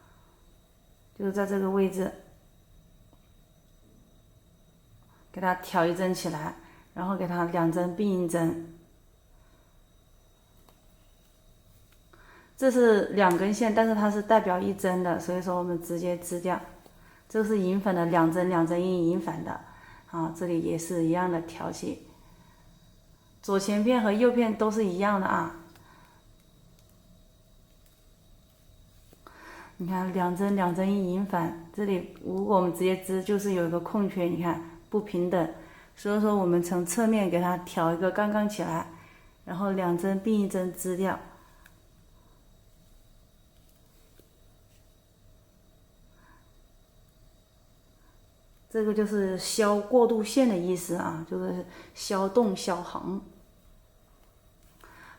就是在这个位置，给它挑1针起来，然后给它2针并1针。这是2根线，但是它是代表1针的，所以说我们直接织掉。这是引返的2针，2针引返的，啊，这里也是一样的挑起。左前片和右片都是一样的啊。你看2针2针引返，这里如果我们直接织，就是有一个空缺，你看不平等，所以说我们从侧面给它挑一个刚刚起来，然后2针并1针织掉。这个就是消过渡线的意思啊，就是消洞消横。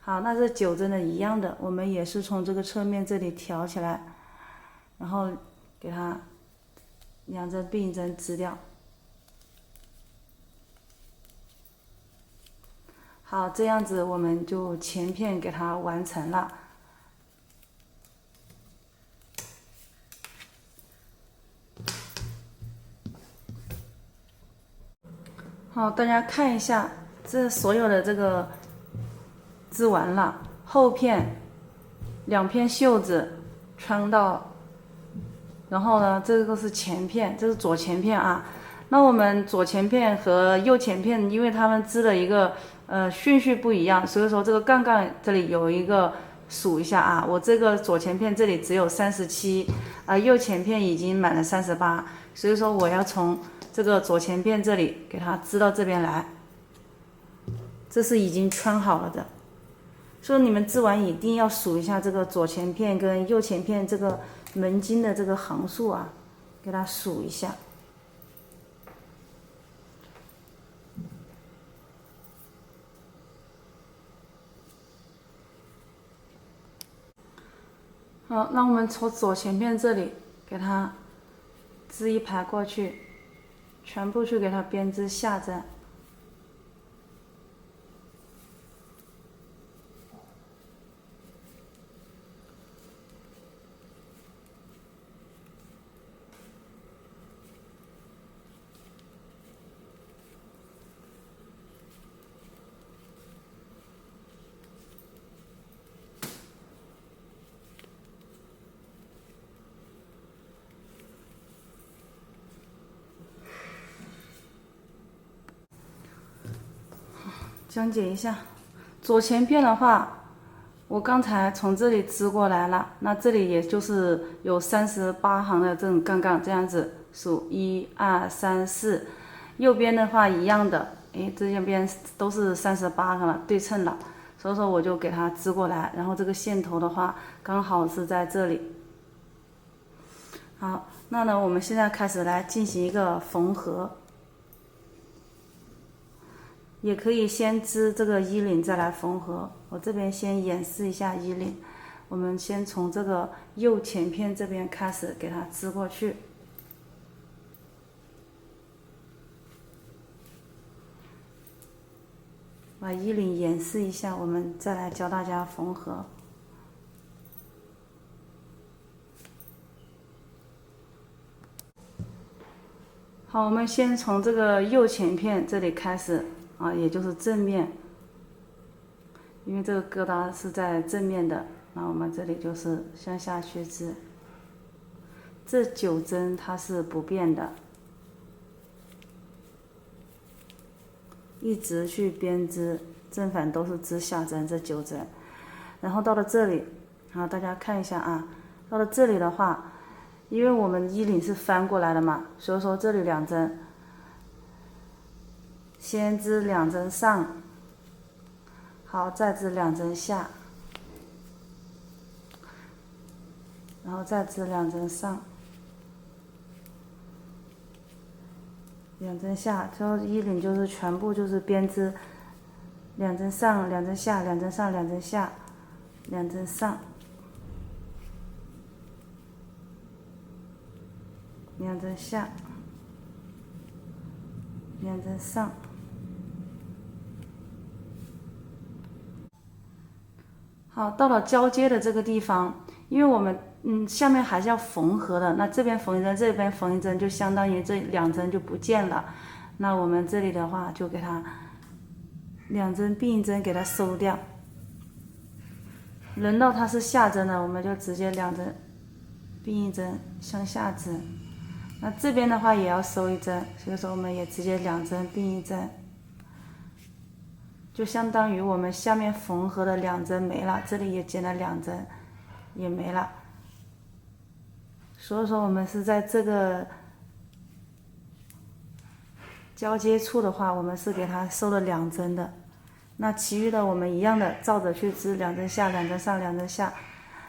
好，那这9针的一样的，我们也是从这个侧面这里挑起来，然后给它2针并1针织掉。好，这样子我们就前片给它完成了。好，大家看一下，这所有的这个织完了，后片2片袖子穿到，然后呢，这个是前片，这是左前片啊。那我们左前片和右前片，因为它们织的一个顺序不一样，所以说这个杠杠这里有一个数一下啊，我这个左前片这里只有37，右前片已经满了38，所以说我要从这个左前片这里给它织到这边来，这是已经穿好了的。所以你们织完一定要数一下这个左前片跟右前片这个门襟的这个行数啊，给它数一下。好，那我们从左前片这里给它织一排过去，全部去给它编织下针。讲解一下，左前片的话，我刚才从这里织过来了，那这里也就是有38行的这种杠杠，这样子数1、2、3、4。右边的话一样的，这边都是38行了，对称了，所以说我就给它织过来，然后这个线头的话刚好是在这里。好，那呢我们现在开始来进行一个缝合。也可以先织这个衣领再来缝合，我这边先演示一下衣领。我们先从这个右前片这边开始给它织过去，把衣领演示一下，我们再来教大家缝合。好，我们先从这个右前片这里开始啊，也就是正面，因为这个疙瘩是在正面的，那我们这里就是向下去织。这9针它是不变的，一直去编织，正反都是织下针这9针。然后到了这里，好，大家看一下啊，到了这里的话，因为我们衣领是翻过来的嘛，所以说这里2针，先织2针上，好，再织2针下，然后再织2针上，2针下，最后衣领就是全部就是编织2针上、2针下、2针上、2针下、2针上、2针下、2针上。好，到了交接的这个地方，因为我们下面还是要缝合的，那这边缝一针，这边缝一针，就相当于这2针就不见了。那我们这里的话，就给它2针并1针给它收掉。轮到它是下针的，我们就直接2针并1针向下织。那这边的话也要收1针，所以说我们也直接2针并1针。就相当于我们下面缝合的2针没了，这里也减了2针，也没了。所以说我们是在这个交接处的话，我们是给它收了2针的。那其余的我们一样的照着去织，2针下、2针上、2针下，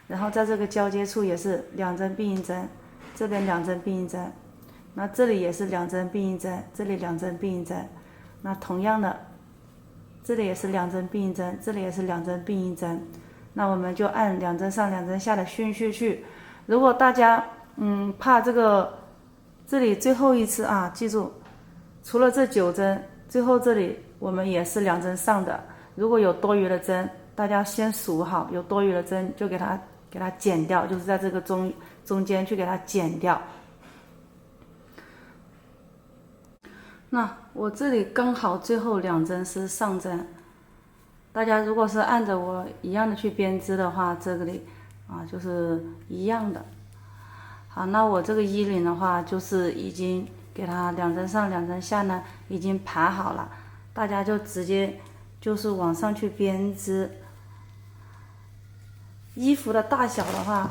然后在这个交接处也是2针并1针，这边2针并1针，那这里也是2针并1针，这里2针并1针，那同样的。这里也是2针并1针，这里也是2针并1针，那我们就按2针上2针下的顺序去。如果大家怕这里最后一次啊，记住，除了这9针，最后这里我们也是2针上的。如果有多余的针，大家先数好，有多余的针就给它剪掉，就是在这个中间去给它剪掉。那我这里刚好最后2针是上针，大家如果是按着我一样的去编织的话，这里啊就是一样的。好，那我这个衣领的话，就是已经给它2针上2针下呢，已经排好了，大家就直接就是往上去编织。衣服的大小的话，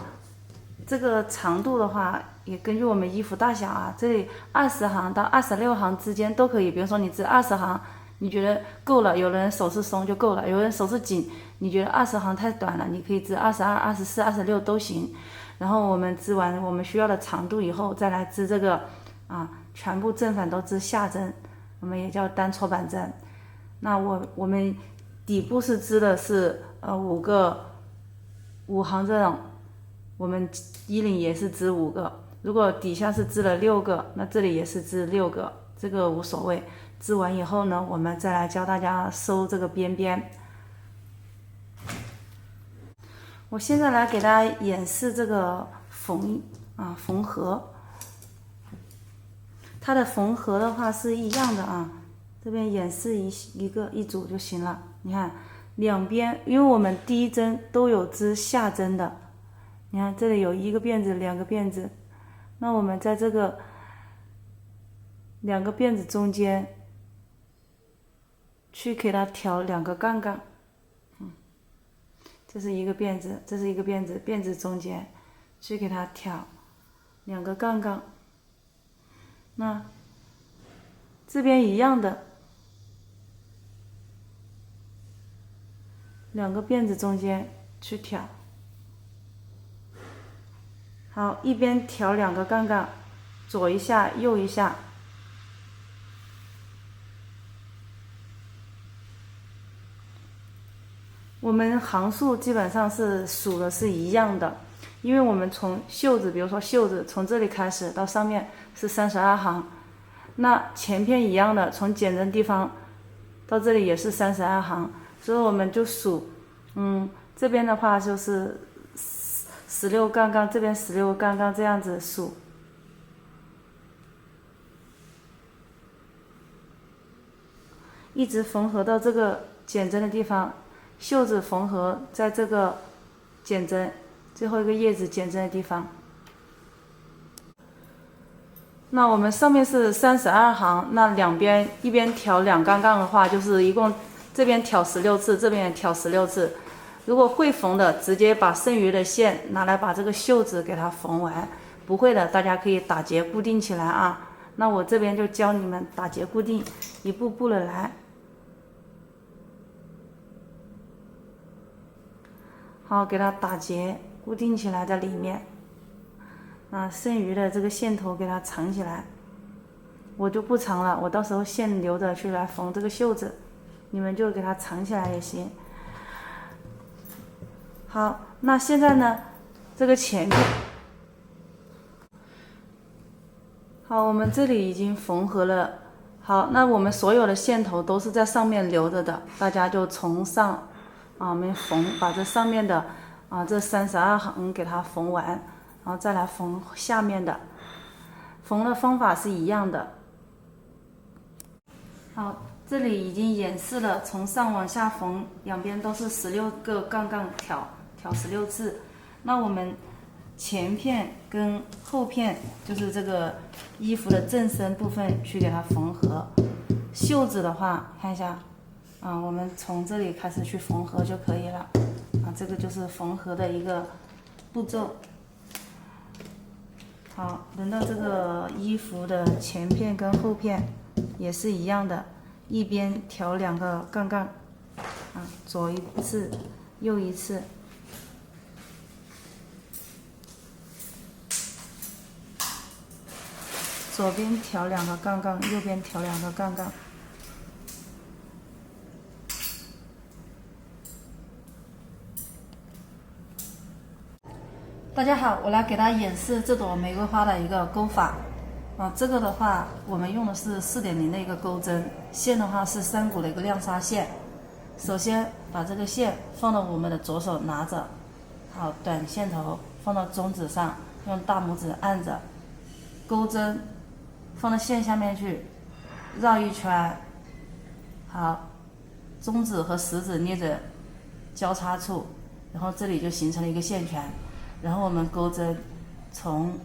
这个长度的话也根据我们衣服大小啊，这里20行到26行之间都可以。比如说你织20行，你觉得够了，有人手是松就够了，有人手是紧，你觉得20行太短了，你可以织22、24、26都行。然后我们织完我们需要的长度以后，再来织这个啊，全部正反都织下针，我们也叫单搓板针。那我们底部是织的是5行这种我们衣领也是织5个，如果底下是织了6个，那这里也是织6个，这个无所谓。织完以后呢，我们再来教大家收这个边边。我现在来给大家演示这个缝合。它的缝合的话是一样的啊，这边演示一组就行了。你看两边，因为我们第一针都有织下针的，你看这里有1个辫子2个辫子，那我们在这个2个辫子中间去给它挑2个杠杠，这是1个辫子，这是1个辫子，辫子中间去给它挑2个杠杠。那这边一样的2个辫子中间去挑，好，一边挑2个杠杠，左一下右一下，我们行数基本上是数的是一样的，因为我们从袖子，比如说袖子从这里开始到上面是32行，那前片一样的，从减针地方到这里也是32行，所以我们就数，这边的话就是16杠杠，这边16杠杠，这样子数。一直缝合到这个减针的地方，袖子缝合在这个减针最后一个叶子减针的地方。那我们上面是32行，那两边一边挑2杠杠的话，就是一共这边挑16次，这边也挑16次。如果会缝的，直接把剩余的线拿来把这个袖子给它缝完；不会的，大家可以打结固定起来啊。那我这边就教你们打结固定，一步步的来。好，给它打结固定起来在里面。剩余的这个线头给它藏起来，我就不藏了，我到时候线留着去来缝这个袖子，你们就给它藏起来也行。好，那现在呢，这个前面，好，我们这里已经缝合了。好，那我们所有的线头都是在上面留着的，大家就从上我们把这上面的这32行给它缝完，然后再来缝下面的，缝的方法是一样的。好，这里已经演示了从上往下缝，两边都是16个杠杠挑16次。那我们前片跟后片，就是这个衣服的正身部分去给它缝合。袖子的话，看一下我们从这里开始去缝合就可以了这个就是缝合的一个步骤。好，轮到这个衣服的前片跟后片也是一样的，一边挑2个杠杠左一次右一次，左边挑2个杠杠，右边挑2个杠杠。大家好，我来给大家演示这朵玫瑰花的一个钩法。这个的话，我们用的是4.0的一个钩针，线的话是3股的一个亮纱线。首先把这个线放到我们的左手拿着，好，短线头放到中指上，用大拇指按着，钩针放到线下面去，绕一圈，好，中指和食指捏着交叉处，然后这里就形成了一个线圈，然后我们钩针从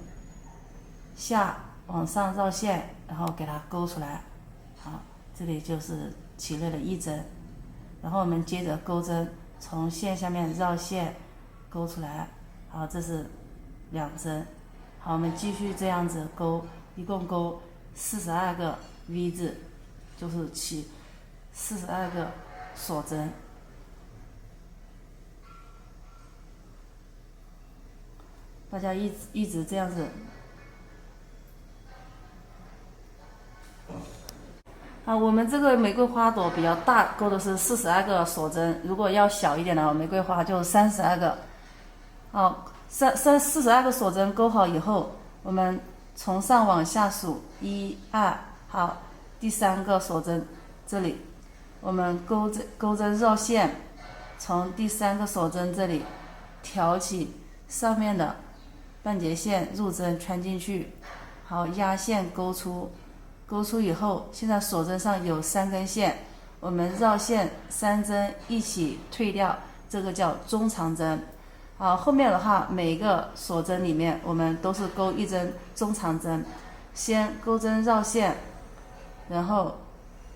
下往上绕线，然后给它勾出来，好，这里就是起了1针，然后我们接着钩针从线下面绕线勾出来，好，这是2针，好，我们继续这样子勾，一共勾42个 V 字，就是起42个锁针。大家一直这样子。我们这个玫瑰花朵比较大，勾的是42个锁针，如果要小一点的玫瑰花就32个。42个锁针勾好以后，我们从上往下数1、2，好，第3个锁针这里，我们钩针绕线，从第3个锁针这里挑起上面的半截线入针穿进去，好，压线勾出，勾出以后，现在锁针上有3根线，我们绕线3针一起退掉，这个叫中长针。好，后面的话每一个锁针里面我们都是钩1针中长针，先钩针绕线，然后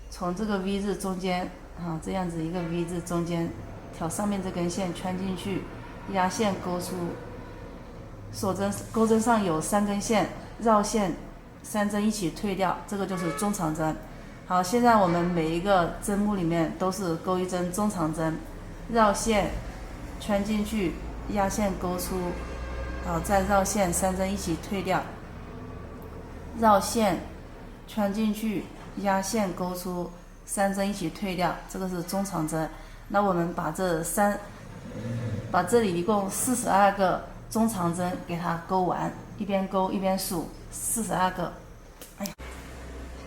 从这个 V 字中间啊，这样子一个 V 字中间挑上面这根线穿进去，压线勾出，钩针上有3根线，绕线3针一起退掉，这个就是中长针。好，现在我们每一个针目里面都是钩1针中长针，绕线穿进去，压线勾出，好，再绕线3针一起退掉，绕线穿进去，压线勾出，3针一起退掉，这个是中长针。那我们把这里一共42个中长针给它勾完，一边勾一边数42个。哎呀，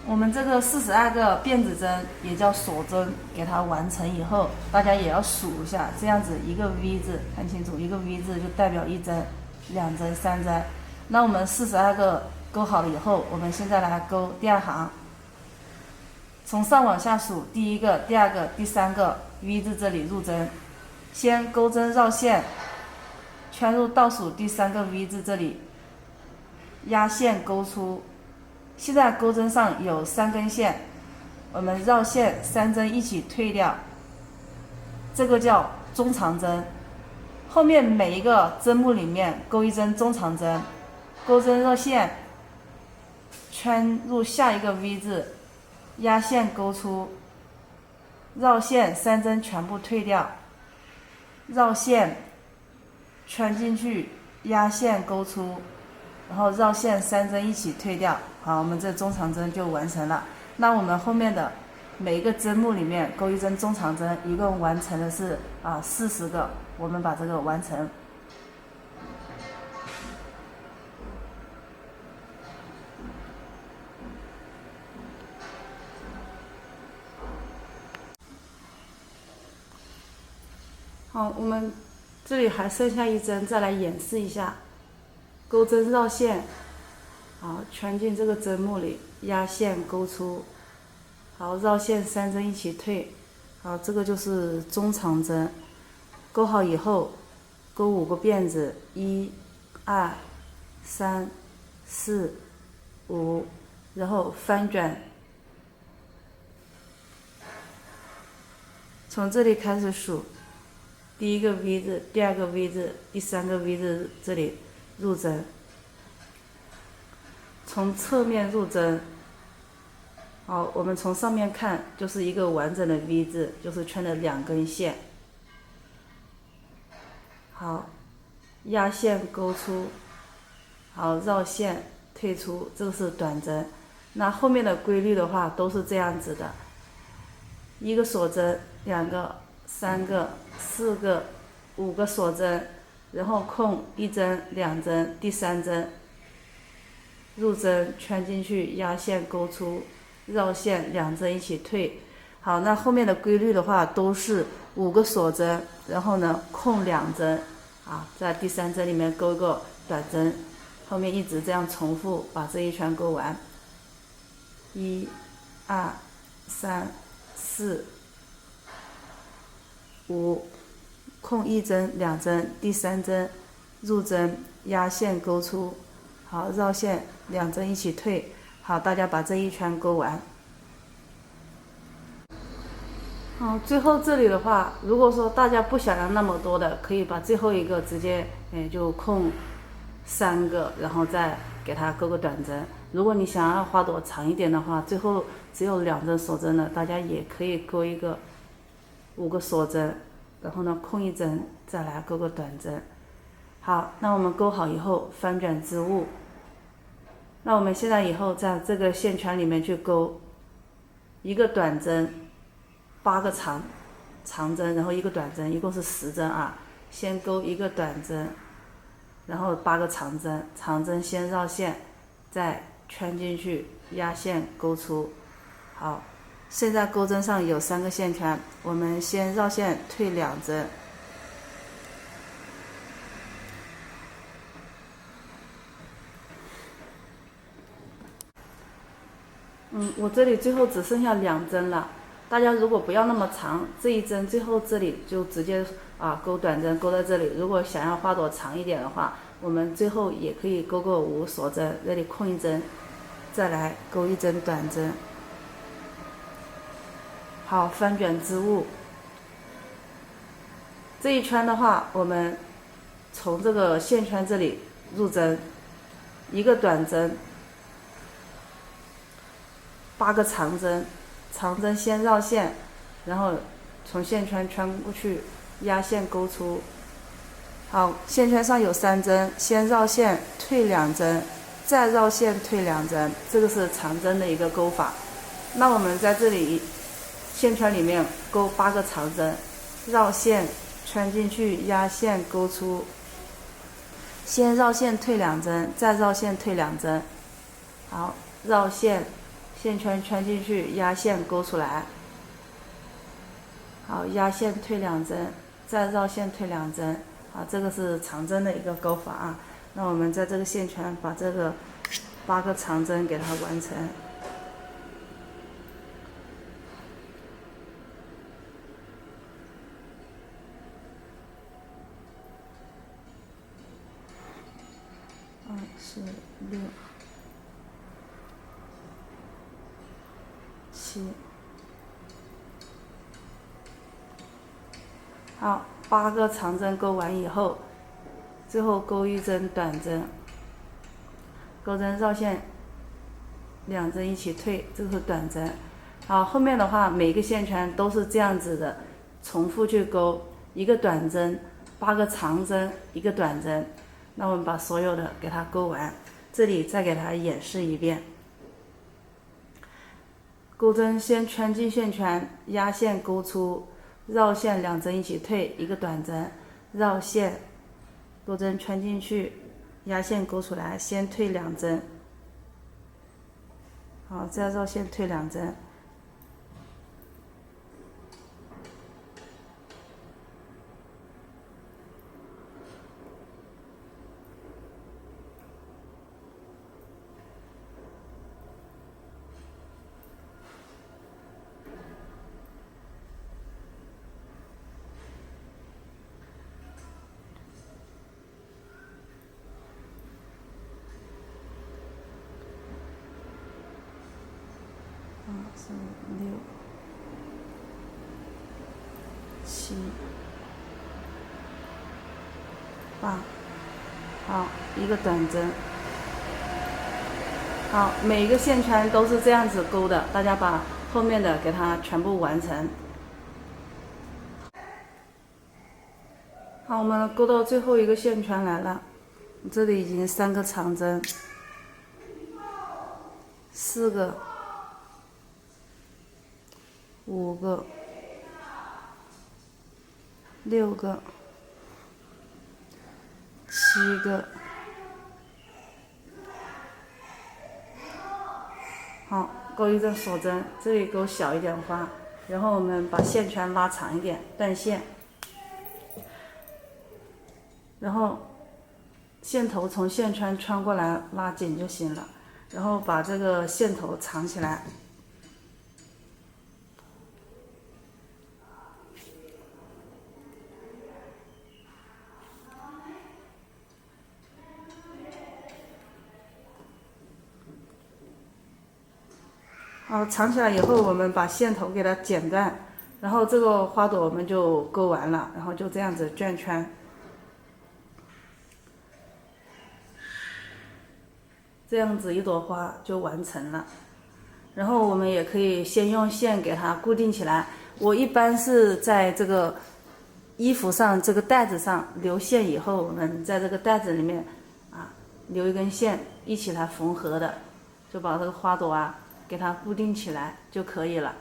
我们这个42个辫子针也叫锁针，给它完成以后，大家也要数一下，这样子一个 V 字，看清楚，一个 V 字就代表1针、2针、3针。那我们42个勾好了以后，我们现在来勾第2行，从上往下数，第1个、第2个、第3个 V 字这里入针，先钩针绕线，圈入倒数第3个 V 字这里，压线勾出。现在钩针上有3根线，我们绕线3针一起退掉，这个叫中长针。后面每一个针目里面钩1针中长针，钩针绕线，圈入下一个 V 字，压线勾出，绕线3针全部退掉，绕线穿进去，压线勾出，然后绕线3针一起退掉。好，我们这中长针就完成了。那我们后面的每一个针目里面钩1针中长针，一共完成的是40个，我们把这个完成。好，我们这里还剩下1针，再来演示一下。钩针绕线，好，圈进这个针目里，压线勾出，好，绕线3针一起退，好，这个就是中长针。勾好以后，钩5个辫子，1、2、3、4、5，然后翻转，从这里开始数，第1个 V 字，第2个 V 字，第3个 V 字这里入针，从侧面入针。好，我们从上面看就是一个完整的 V 字，就是圈了2根线。好，压线勾出，好，绕线退出，这个是短针。那后面的规律的话都是这样子的：1个锁针，2个、3个、4个、5个锁针，然后空1针、2针，第3针入针圈进去，压线勾出，绕线2针一起退。好，那后面的规律的话都是5个锁针，然后呢空2针，在第3针里面勾一个短针，后面一直这样重复把这一圈勾完。1、2、3、4、5，空1针、2针，第3针入针，压线勾出，好，绕线2针一起退。好，大家把这一圈勾完。好，最后这里的话，如果说大家不想要那么多的，可以把最后一个直接就空3个，然后再给它勾个短针。如果你想要花朵长一点的话，最后只有2针锁针了，大家也可以勾一个5个锁针，然后呢空1针，再来勾个短针。好，那我们勾好以后翻转织物。那我们现在以后在这个线圈里面去勾1个短针，8个长针，然后1个短针，一共是10针啊。先勾1个短针，然后8个长针，长针先绕线，再圈进去，压线勾出。好，现在钩针上有3个线圈，我们先绕线退2针。我这里最后只剩下2针了。大家如果不要那么长，这一针最后这里就直接钩短针勾在这里。如果想要花朵长一点的话，我们最后也可以勾个5锁针，这里空1针，再来勾1针短针。好，翻卷织物。这一圈的话，我们从这个线圈这里入针，1个短针，8个长针，长针先绕线，然后从线圈穿过去，压线勾出。好，线圈上有3针，先绕线退2针，再绕线退2针，这个是长针的一个钩法。那我们在这里线圈里面勾8个长针，绕线穿进去，压线勾出。先绕线退2针，再绕线退2针。好，绕线，线圈穿进去，压线勾出来。好，压线退2针，再绕线退2针。好，这个是长针的一个钩法啊。那我们在这个线圈把这个8个长针给它完成。2、4、6、7。好，8个长针勾完以后，最后勾1针短针，钩针绕线2针一起退，这个是短针。好，后面的话每个线圈都是这样子的，重复去勾，1个短针，8个长针，1个短针。那我们把所有的给它勾完，这里再给它演示一遍。钩针先圈进线圈，压线勾出，绕线2针一起退，1个短针，绕线，钩针穿进去，压线勾出来，先退2针。好，再绕线退2针。2、4、6、7、8。好，1个短针。好，每一个线圈都是这样子勾的，大家把后面的给它全部完成。好，我们勾到最后一个线圈来了，这里已经3个长针，4个、5个、6个、7个。好，勾1针锁针，这里勾小一点花，然后我们把线圈拉长一点，断线，然后线头从线圈穿过来拉紧就行了，然后把这个线头藏起来。好，藏起来以后，我们把线头给它剪断，然后这个花朵我们就勾完了，然后就这样子转圈，这样子一朵花就完成了。然后我们也可以先用线给它固定起来。我一般是在这个衣服上这个带子上留线以后，我们在这个带子里面留一根线一起来缝合的，就把这个花朵给它固定起来就可以了。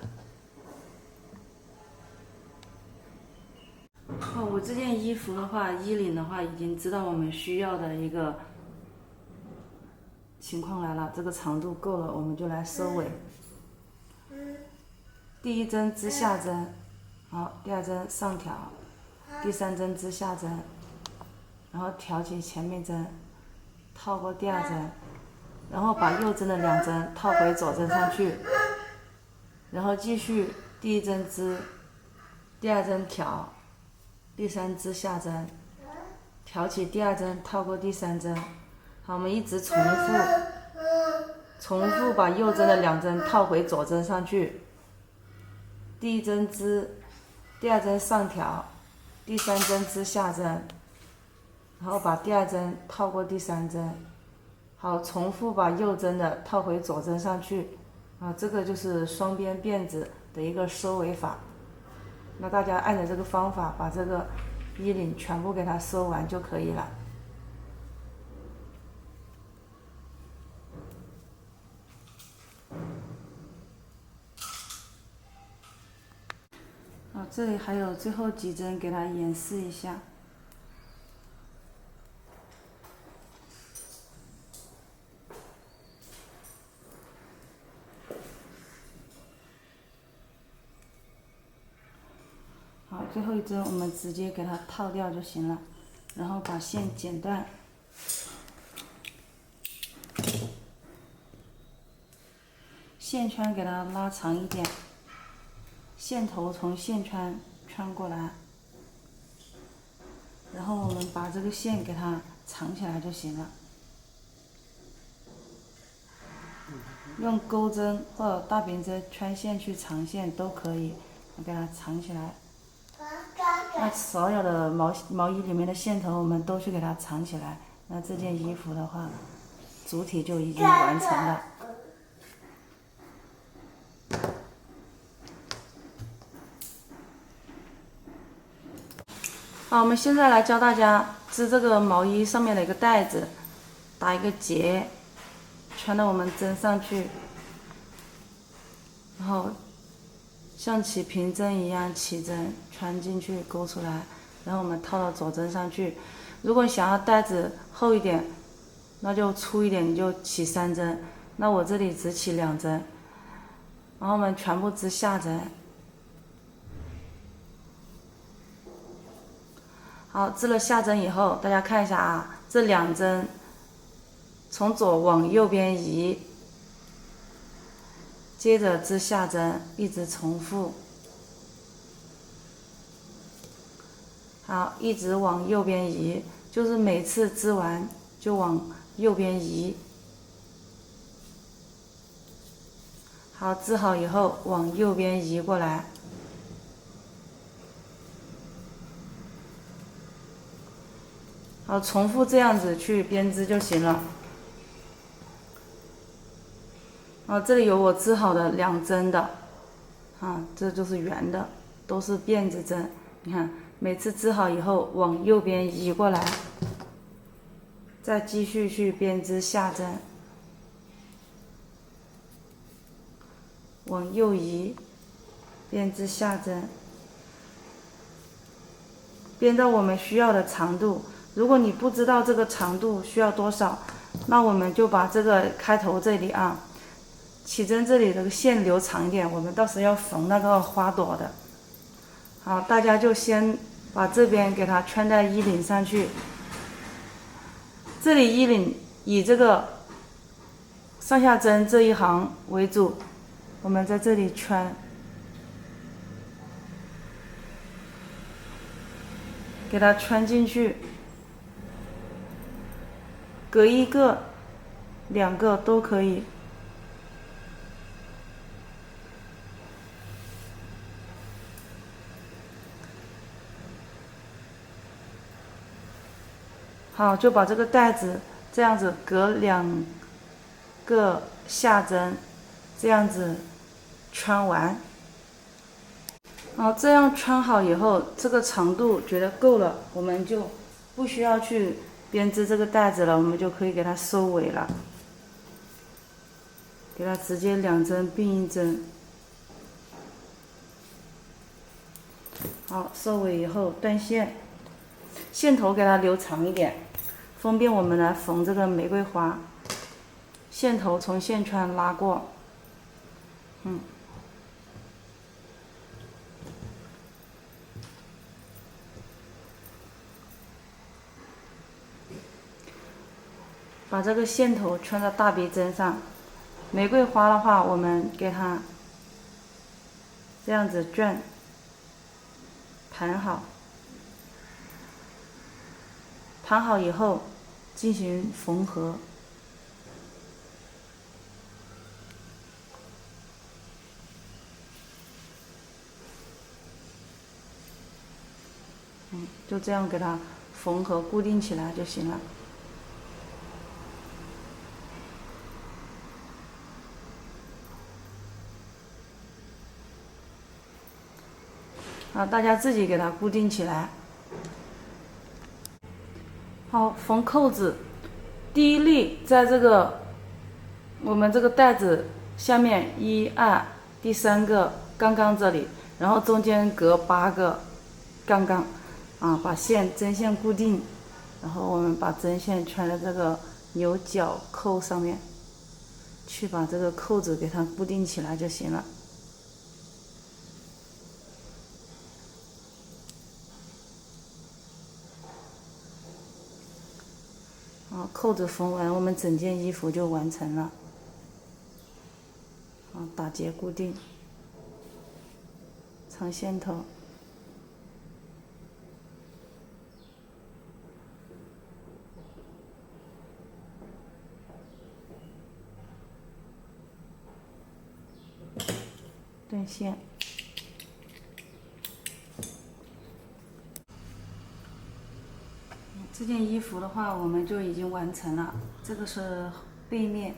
好，我这件衣服的话，衣领的话，已经知道我们需要的一个情况来了，这个长度够了，我们就来收尾。第一针织下针，好，第二针上挑，第三针织下针，然后挑起前面针，套过第二针，然后把右针的2针套回左针上去，然后继续第一针织，第二针挑，第三织下针，挑起第二针套过第三针。好，我们一直重复把右针的2针套回左针上去，第一针织，第二针上挑，第三针织下针，然后把第二针套过第三针。好，重复把右针的套回左针上去。这个就是双边辫子的一个收尾法。那大家按照这个方法把这个衣领全部给它收完就可以了。这里还有最后几针，给它演示一下。好，最后一针我们直接给它套掉就行了，然后把线剪断，线圈给它拉长一点，线头从线圈穿过来，然后我们把这个线给它藏起来就行了。用钩针或者大柄针穿线去藏线都可以，给它藏起来。那所有的毛衣里面的线头我们都去给它藏起来，那这件衣服的话，主体就已经完成了。好，我们现在来教大家织这个毛衣上面的一个带子，打一个结，穿到我们针上去，然后像起平针一样起针穿进去勾出来，然后我们套到左针上去。如果想要带子厚一点，那就粗一点，你就起3针。那我这里只起2针，然后我们全部织下针。好，织了下针以后，大家看一下啊，这2针从左往右边移，接着织下针，一直重复。好，一直往右边移，就是每次织完就往右边移。好，织好以后往右边移过来。好，重复这样子去编织就行了。这里有我织好的2针的，这就是圆的，都是辫子针。你看，每次织好以后往右边移过来，再继续去编织下针，往右移，编织下针，编到我们需要的长度。如果你不知道这个长度需要多少，那我们就把这个开头这里起针这里的线留长一点，我们到时候要缝那个花朵的。好，大家就先把这边给它圈在衣领上去。这里衣领以这个上下针这一行为主，我们在这里圈，给它圈进去，隔1个、2个都可以。好，就把这个带子这样子隔2个下针，这样子穿完。好，这样穿好以后，这个长度觉得够了，我们就不需要去编织这个带子了，我们就可以给它收尾了。给它直接2针并1针。好，收尾以后断线，线头给它留长一点，方便我们来缝这个玫瑰花。线头从线圈拉过，把这个线头圈到大别针上。玫瑰花的话，我们给它这样子转，盘好，盘好以后进行缝合。就这样给它缝合固定起来就行了。好，大家自己给它固定起来。好，缝扣子，第一粒在这个我们这个带子下面1、2，第3个杠杠这里，然后中间隔8个杠杠，把针线固定，然后我们把针线穿在这个牛角扣上面，去把这个扣子给它固定起来就行了。扣子缝完，我们整件衣服就完成了。打结固定，长线头。断线。这件衣服的话，我们就已经完成了。这个是背面，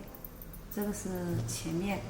这个是前面。